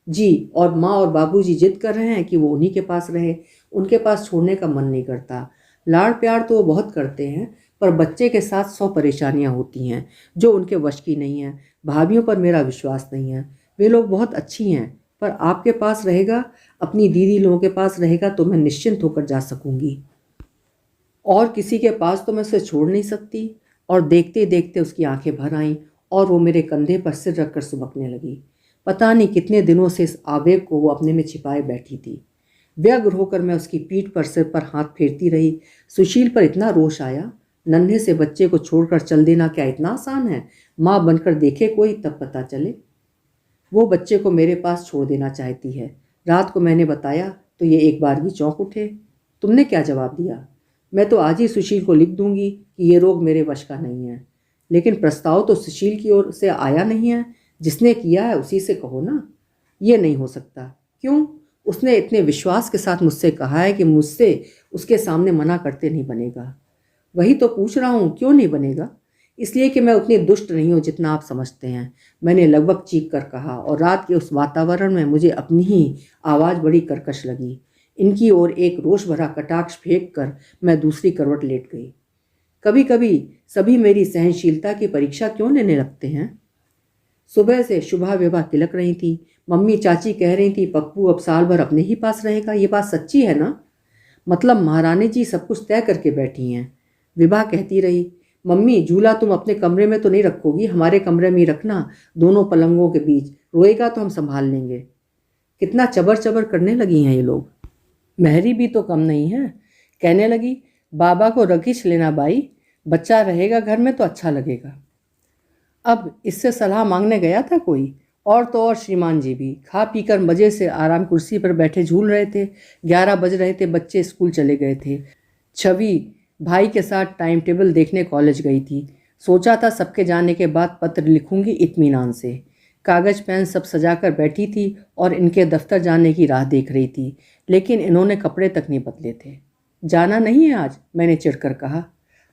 Speaker 1: जी, और माँ और बाबूजी जिद कर रहे हैं कि वो उन्हीं के पास रहे। उनके पास छोड़ने का मन नहीं करता। लाड़ प्यार तो वो बहुत करते हैं, पर बच्चे के साथ 100 परेशानियाँ होती हैं जो उनके वश की नहीं हैं। भाभीियों पर मेरा विश्वास नहीं है। वे लोग बहुत अच्छी हैं, पर आपके पास रहेगा, अपनी दीदी लोगों के पास रहेगा तो मैं निश्चिंत होकर जा सकूंगी। और किसी के पास तो मैं उसे छोड़ नहीं सकती। और देखते देखते उसकी आंखें भर आईं और वो मेरे कंधे पर सिर रखकर सुबकने लगी। पता नहीं कितने दिनों से इस आवेग को वो अपने में छिपाए बैठी थी। व्यग्र होकर मैं उसकी पीठ पर सिर पर हाथ फेरती रही। सुशील पर इतना रोष आया। नन्हे से बच्चे को छोड़कर चल देना क्या इतना आसान है? माँ बनकर देखे कोई, तब पता चले। वो बच्चे को मेरे पास छोड़ देना चाहती है। रात को मैंने बताया तो ये एक बार भी चौंक उठे। तुमने क्या जवाब दिया? मैं तो आज ही सुशील को लिख दूंगी कि ये रोग मेरे वश का नहीं है। लेकिन प्रस्ताव तो सुशील की ओर से आया नहीं है। जिसने किया है उसी से कहो ना। ये नहीं हो सकता। क्यों? उसने इतने विश्वास के साथ मुझसे कहा है कि मुझसे उसके सामने मना करते नहीं बनेगा। वही तो पूछ रहा हूँ, क्यों नहीं बनेगा? इसलिए कि मैं उतनी दुष्ट नहीं हूँ जितना आप समझते हैं, मैंने लगभग चीख कर कहा। और रात के उस वातावरण में मुझे अपनी ही आवाज़ बड़ी कर्कश लगी। इनकी ओर एक रोष भरा कटाक्ष फेंक कर मैं दूसरी करवट लेट गई। कभी कभी सभी मेरी सहनशीलता की परीक्षा क्यों लेने लगते हैं? सुबह से शुभा विभा तिलक रही थी। मम्मी चाची कह रही थी पप्पू अब साल भर अपने ही पास रहेगा। ये बात सच्ची है ना? मतलब महारानी जी सब कुछ तय करके बैठी हैं। विभा कहती रही, मम्मी झूला तुम अपने कमरे में तो नहीं रखोगी, हमारे कमरे में ही रखना, दोनों पलंगों के बीच। रोएगा तो हम संभाल लेंगे। कितना चबर चबर करने लगी हैं ये लोग। महरी भी तो कम नहीं है। कहने लगी, बाबा को रखिच लेना बाई, बच्चा रहेगा घर में तो अच्छा लगेगा। अब इससे सलाह मांगने गया था कोई? और तो और श्रीमान जी भी खा पीकर मजे से आराम कुर्सी पर बैठे झूल रहे थे। 11 बज रहे थे, बच्चे स्कूल चले गए थे। छवि भाई के साथ टाइम टेबल देखने कॉलेज गई थी। सोचा था सबके जाने के बाद पत्र लिखूंगी इत्मीनान से। कागज़ पेन सब सजा कर बैठी थी और इनके दफ्तर जाने की राह देख रही थी, लेकिन इन्होंने कपड़े तक नहीं बदले थे। जाना नहीं है आज? मैंने चिढ़कर कहा।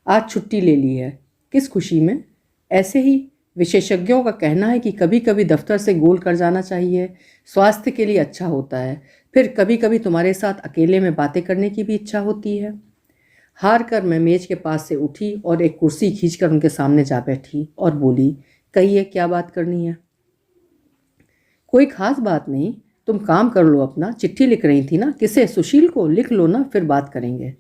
Speaker 1: आज छुट्टी ले ली है। किस खुशी में? ऐसे ही। विशेषज्ञों का कहना है कि कभी कभी दफ्तर से गोल कर जाना चाहिए, स्वास्थ्य के लिए अच्छा होता है। फिर कभी कभी तुम्हारे साथ अकेले में बातें करने की भी इच्छा होती है। हार कर मैं मेज के पास से उठी और एक कुर्सी खींचकर उनके सामने जा बैठी और बोली, कहिए क्या बात करनी है? कोई खास बात नहीं, तुम काम कर लो अपना। चिट्ठी लिख रही थी ना? किसे? सुशील को? लिख लो ना, फिर बात करेंगे।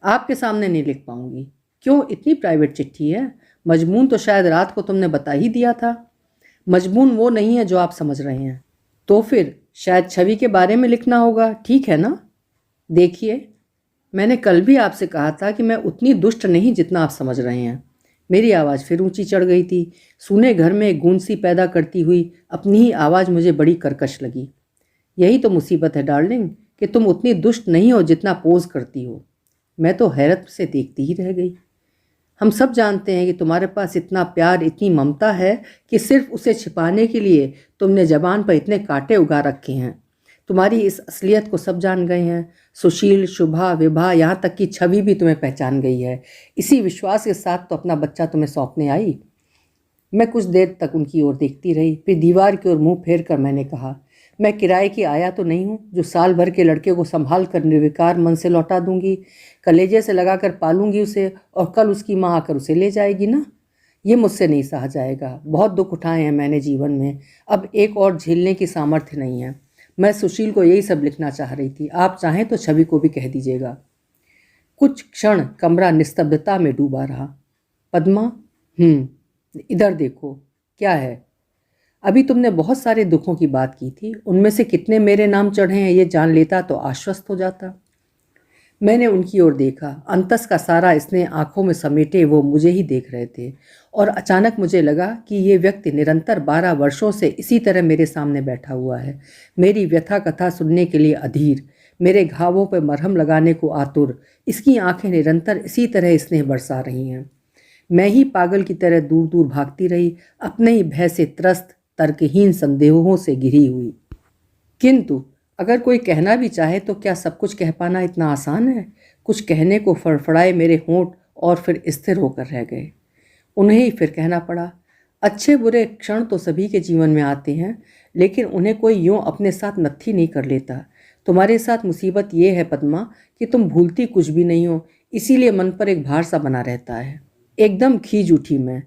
Speaker 1: आपके सामने नहीं लिख पाऊंगी। क्यों? इतनी प्राइवेट चिट्ठी है? मजमून तो शायद रात को तुमने बता ही दिया था। मजमून वो नहीं है जो आप समझ रहे हैं। तो फिर शायद छवि के बारे में लिखना होगा, ठीक है ना? देखिए, मैंने कल भी आपसे कहा था कि मैं उतनी दुष्ट नहीं जितना आप समझ रहे हैं। मेरी आवाज़ फिर ऊंची चढ़ गई थी। सूने घर में एक गूंज सी पैदा करती हुई अपनी ही आवाज़ मुझे बड़ी कर्कश लगी। यही तो मुसीबत है डार्लिंग, कि तुम उतनी दुष्ट नहीं हो जितना पोज करती हो। मैं तो हैरत से देखती ही रह गई। हम सब जानते हैं कि तुम्हारे पास इतना प्यार, इतनी ममता है कि सिर्फ उसे छिपाने के लिए तुमने जबान पर इतने कांटे उगा रखे हैं। तुम्हारी इस असलियत को सब जान गए हैं। सुशील, शुभा, विभा, यहाँ तक कि छवि भी तुम्हें पहचान गई है। इसी विश्वास के साथ तो अपना बच्चा तुम्हें सौंपने आई। मैं कुछ देर तक उनकी ओर देखती रही, फिर दीवार की ओर मुंह फेर कर मैंने कहा, मैं किराए की आया तो नहीं हूँ जो साल भर के लड़के को संभाल कर निर्विकार मन से लौटा दूंगी, कलेजे से लगा कर पालूंगी उसे और कल उसकी माँ आकर उसे ले जाएगी ना। ये मुझसे नहीं सहा जाएगा। बहुत दुख उठाए हैं मैंने जीवन में, अब एक और झेलने की सामर्थ्य नहीं है। मैं सुशील को यही सब लिखना चाह रही थी। आप चाहें तो छवि को भी कह दीजिएगा। कुछ क्षण कमरा निस्तब्धता में डूबा रहा। पद्मा, इधर देखो, क्या है? अभी तुमने बहुत सारे दुखों की बात की थी, उनमें से कितने मेरे नाम चढ़े हैं ये जान लेता तो आश्वस्त हो जाता। मैंने उनकी ओर देखा। अंतस का सारा स्नेह आंखों में समेटे वो मुझे ही देख रहे थे और अचानक मुझे लगा कि ये व्यक्ति निरंतर 12 वर्षों से इसी तरह मेरे सामने बैठा हुआ है, मेरी व्यथा कथा सुनने के लिए अधीर, मेरे घावों पर मरहम लगाने को आतुर। इसकी आंखें निरंतर इसी तरह स्नेह बरसा रही हैं। मैं ही पागल की तरह दूर दूर भागती रही, अपने ही भय से त्रस्त, तर्कहीन संदेहों से घिरी हुई। किंतु अगर कोई कहना भी चाहे तो क्या सब कुछ कह पाना इतना आसान है? कुछ कहने को फड़फड़ाए मेरे होंठ और फिर स्थिर होकर रह गए। उन्हें ही फिर कहना पड़ा, अच्छे बुरे क्षण तो सभी के जीवन में आते हैं, लेकिन उन्हें कोई यूं अपने साथ नत्थी नहीं कर लेता। तुम्हारे साथ मुसीबत ये है पद्मा कि तुम भूलती कुछ भी नहीं हो, इसीलिए मन पर एक भार सा बना रहता है। एकदम खींच उठी मैं।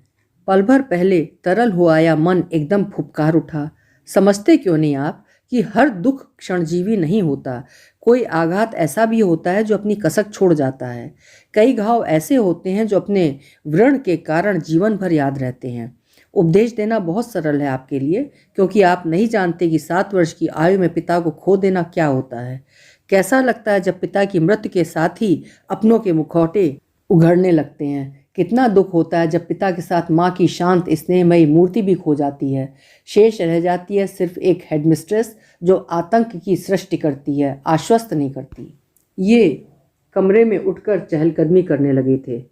Speaker 1: पल भर पहले तरल हो आया मन एकदम फुफकार उठा। समझते क्यों नहीं आप कि हर दुख क्षणजीवी नहीं होता। कोई आघात ऐसा भी होता है जो अपनी कसक छोड़ जाता है। कई घाव ऐसे होते हैं जो अपने व्रण के कारण जीवन भर याद रहते हैं। उपदेश देना बहुत सरल है आपके लिए, क्योंकि आप नहीं जानते कि 7 वर्ष की आयु में पिता को खो देना क्या होता है। कैसा लगता है जब पिता की मृत्यु के साथ ही अपनों के मुखौटे उघड़ने लगते हैं। कितना दुख होता है जब पिता के साथ माँ की शांत स्नेहमयी मूर्ति भी खो जाती है। शेष रह जाती है सिर्फ एक हेडमिस्ट्रेस जो आतंक की सृष्टि करती है, आश्वस्त नहीं करती। ये कमरे में उठकर चहलकदमी करने लगे थे।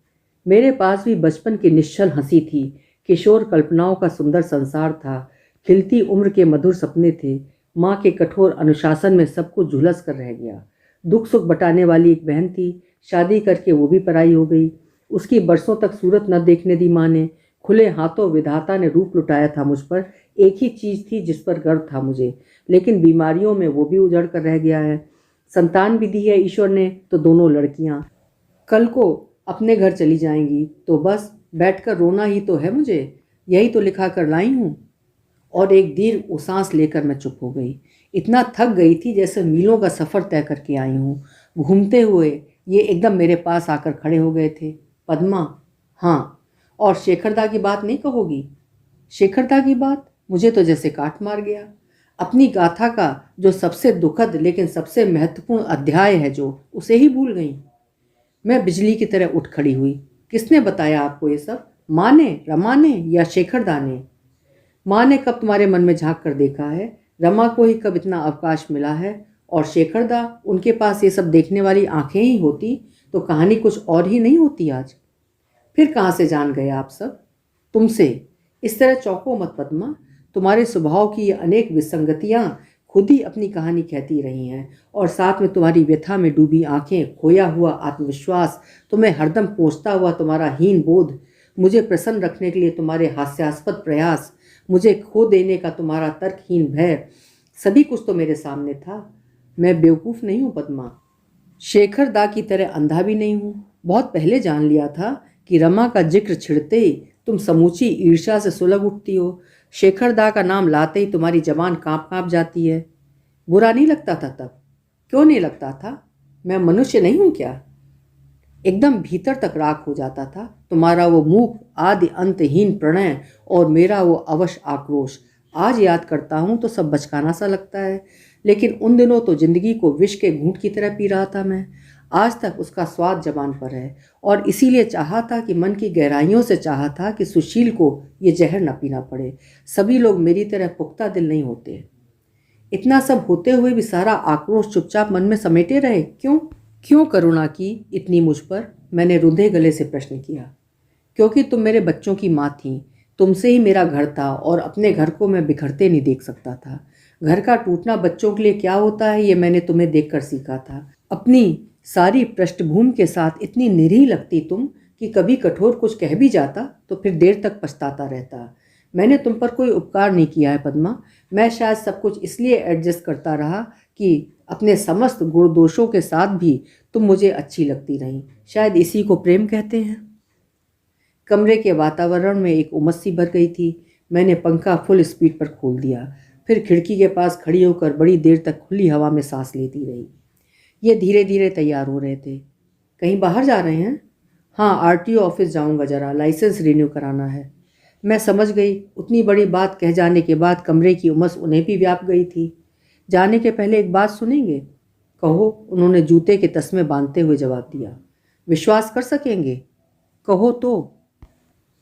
Speaker 1: मेरे पास भी बचपन की निश्चल हंसी थी, किशोर कल्पनाओं का सुंदर संसार था, खिलती उम्र के मधुर सपने थे। माँ के कठोर अनुशासन में सब कुछ झुलस कर रह गया। दुख सुख बटाने वाली एक बहन थी, शादी करके वो भी पराई हो गई। उसकी बरसों तक सूरत न देखने दी माँ ने। खुले हाथों विधाता ने रूप लुटाया था मुझ पर। एक ही चीज़ थी जिस पर गर्व था मुझे, लेकिन बीमारियों में वो भी उजड़ कर रह गया है। संतान भी दी है ईश्वर ने तो दोनों लड़कियां। कल को अपने घर चली जाएंगी तो बस बैठकर रोना ही तो है मुझे। यही तो लिखा कर लाई हूँ। और एक दीर्घ सांस लेकर मैं चुप हो गई। इतना थक गई थी जैसे मीलों का सफ़र तय करके आई हूँ। घूमते हुए ये एकदम मेरे पास आकर खड़े हो गए थे। पद्मा, हाँ, और शेखरदा की बात नहीं कहोगी? शेखरदा की बात मुझे तो जैसे काट मार गया। अपनी गाथा का जो सबसे दुखद लेकिन सबसे महत्वपूर्ण अध्याय है जो, उसे ही भूल गई। मैं बिजली की तरह उठ खड़ी हुई। किसने बताया आपको ये सब? माँ ने, रमा ने या शेखरदा ने? माँ ने कब तुम्हारे मन में झांक कर देखा है? रमा को ही कब इतना अवकाश मिला है? और शेखरदा, उनके पास ये सब देखने वाली आंखें ही होती तो कहानी कुछ और ही नहीं होती आज। फिर कहाँ से जान गए आप सब? तुमसे। इस तरह चौंको मत पद्मा। तुम्हारे स्वभाव की ये अनेक विसंगतियाँ खुद ही अपनी कहानी कहती रही हैं, और साथ में तुम्हारी व्यथा में डूबी आंखें, खोया हुआ आत्मविश्वास, तुम्हें हरदम कोसता हुआ तुम्हारा हीन बोध, मुझे प्रसन्न रखने के लिए तुम्हारे हास्यास्पद प्रयास, मुझे खो देने का तुम्हारा तर्कहीन भय, सभी कुछ तो मेरे सामने था। मैं बेवकूफ़ नहीं हूँ पद्मा। शेखर दा की तरह अंधा भी नहीं हूँ। बहुत पहले जान लिया था कि रमा का जिक्र छिड़ते ही तुम समूची ईर्ष्या से सुलग उठती हो। शेखर दा का नाम लाते ही तुम्हारी जबान कांप कांप जाती है। बुरा नहीं लगता था तब? क्यों नहीं लगता था? मैं मनुष्य नहीं हूँ क्या? एकदम भीतर तक राख हो जाता था। तुम्हारा वो मूक आदि अंतहीन प्रणय और मेरा वो अवश आक्रोश, आज याद करता हूँ तो सब बचकाना सा लगता है, लेकिन उन दिनों तो जिंदगी को विष के घूंट की तरह पी रहा था मैं। आज तक उसका स्वाद जबान पर है, और इसीलिए चाहा था कि मन की गहराइयों से चाहा था कि सुशील को ये जहर न पीना पड़े। सभी लोग मेरी तरह पुख्ता दिल नहीं होते। इतना सब होते हुए भी सारा आक्रोश चुपचाप मन में समेटे रहे, क्यों? क्यों करुणा की इतनी मुझ पर? मैंने रुंधे गले से प्रश्न किया। क्योंकि तुम मेरे बच्चों की माँ थी, तुमसे ही मेरा घर था, और अपने घर को मैं बिखरते नहीं देख सकता था। घर का टूटना बच्चों के लिए क्या होता है, ये मैंने तुम्हें देखकर सीखा था। अपनी सारी पृष्ठभूमि के साथ इतनी निरीह लगती तुम कि कभी कठोर कुछ कह भी जाता तो फिर देर तक पछताता रहता। मैंने तुम पर कोई उपकार नहीं किया है पद्मा। मैं शायद सब कुछ इसलिए एडजस्ट करता रहा कि अपने समस्त गुण दोषों के साथ भी तुम मुझे अच्छी लगती रही। शायद इसी को प्रेम कहते हैं। कमरे के वातावरण में एक उमस सी भर गई थी। मैंने पंखा फुल स्पीड पर खोल दिया, फिर खिड़की के पास खड़ी होकर बड़ी देर तक खुली हवा में सांस लेती रही। ये धीरे धीरे तैयार हो रहे थे। कहीं बाहर जा रहे हैं? हाँ, आरटीओ ऑफिस जाऊंगा, जरा लाइसेंस रिन्यू कराना है। मैं समझ गई। उतनी बड़ी बात कह जाने के बाद कमरे की उमस उन्हें भी व्याप गई थी। जाने के पहले एक बात सुनेंगे? कहो, उन्होंने जूते के तस्मे बांधते हुए जवाब दिया। विश्वास कर सकेंगे? कहो तो।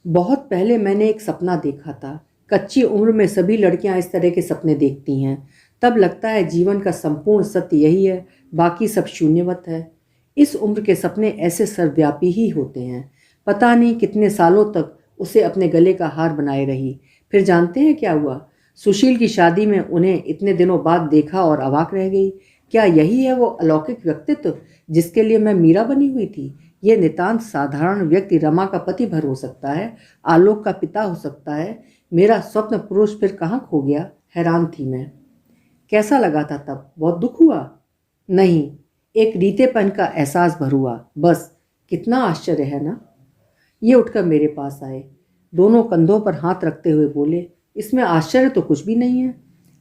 Speaker 1: बहुत पहले मैंने एक सपना देखा था। कच्ची उम्र में सभी लड़कियां इस तरह के सपने देखती हैं। तब लगता है जीवन का संपूर्ण सत्य यही है, बाकी सब शून्यवत है। इस उम्र के सपने ऐसे सर्वव्यापी ही होते हैं। पता नहीं कितने सालों तक उसे अपने गले का हार बनाए रही। फिर जानते हैं क्या हुआ? सुशील की शादी में उन्हें इतने दिनों बाद देखा और अवाक रह गई। क्या यही है वो अलौकिक व्यक्तित्व जिसके लिए मैं मीरा बनी हुई थी? ये नितांत साधारण व्यक्ति रमा का पति भर हो सकता है, आलोक का पिता हो सकता है। मेरा स्वप्न पुरुष फिर कहाँ खो गया? हैरान थी मैं। कैसा लगा था तब? बहुत दुख हुआ? नहीं, एक रीतेपन का एहसास भर हुआ, बस। कितना आश्चर्य है ना? ये उठकर मेरे पास आए, दोनों कंधों पर हाथ रखते हुए बोले, इसमें आश्चर्य तो कुछ भी नहीं है।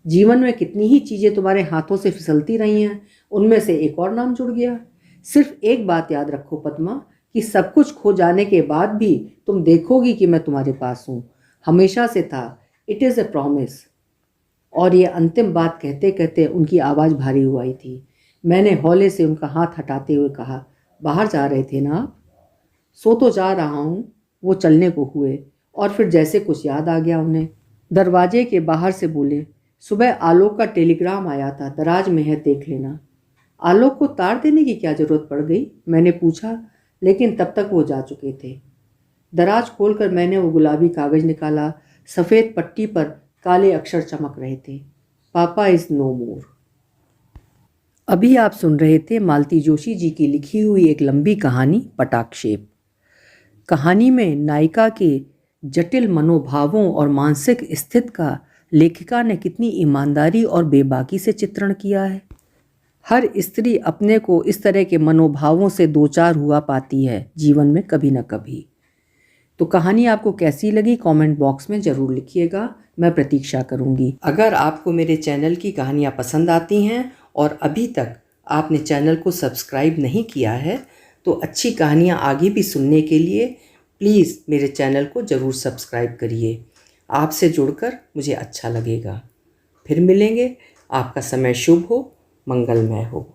Speaker 1: जीवन में कितनी ही चीज़ें तुम्हारे हाथों से फिसलती रही हैं, उनमें से एक और नाम जुड़ गया। सिर्फ एक बात याद रखो पद्मा, कि सब कुछ खो जाने के बाद भी तुम देखोगी कि मैं तुम्हारे पास हूँ। हमेशा से था। It is a promise. और ये अंतिम बात कहते कहते उनकी आवाज़ भारी हो आई थी। मैंने हौले से उनका हाथ हटाते हुए कहा, बाहर जा रहे थे ना आप? सो तो जा रहा हूँ। वो चलने को हुए, और फिर जैसे कुछ याद आ गया उन्हें, दरवाजे के बाहर से बोले, सुबह आलोक का टेलीग्राम आया था, दराज में है, देख लेना। आलोक को तार देने की क्या जरूरत पड़ गई? मैंने पूछा, लेकिन तब तक वो जा चुके थे। दराज खोलकर मैंने वो गुलाबी कागज निकाला। सफ़ेद पट्टी पर काले अक्षर चमक रहे थे, पापा इज़ नो मोर। अभी आप सुन रहे थे मालती जोशी जी की लिखी हुई एक लंबी कहानी पटाक्षेप। कहानी में नायिका के जटिल मनोभावों और मानसिक स्थिति का लेखिका ने कितनी ईमानदारी और बेबाकी से चित्रण किया है। हर स्त्री अपने को इस तरह के मनोभावों से दो चार हुआ पाती है जीवन में कभी न कभी। तो कहानी आपको कैसी लगी कमेंट बॉक्स में ज़रूर लिखिएगा, मैं प्रतीक्षा करूंगी। अगर आपको मेरे चैनल की कहानियाँ पसंद आती हैं और अभी तक आपने चैनल को सब्सक्राइब नहीं किया है, तो अच्छी कहानियाँ आगे भी सुनने के लिए प्लीज़ मेरे चैनल को ज़रूर सब्सक्राइब करिए। आपसे जुड़कर मुझे अच्छा लगेगा। फिर मिलेंगे। आपका समय शुभ हो, मंगलमय हो।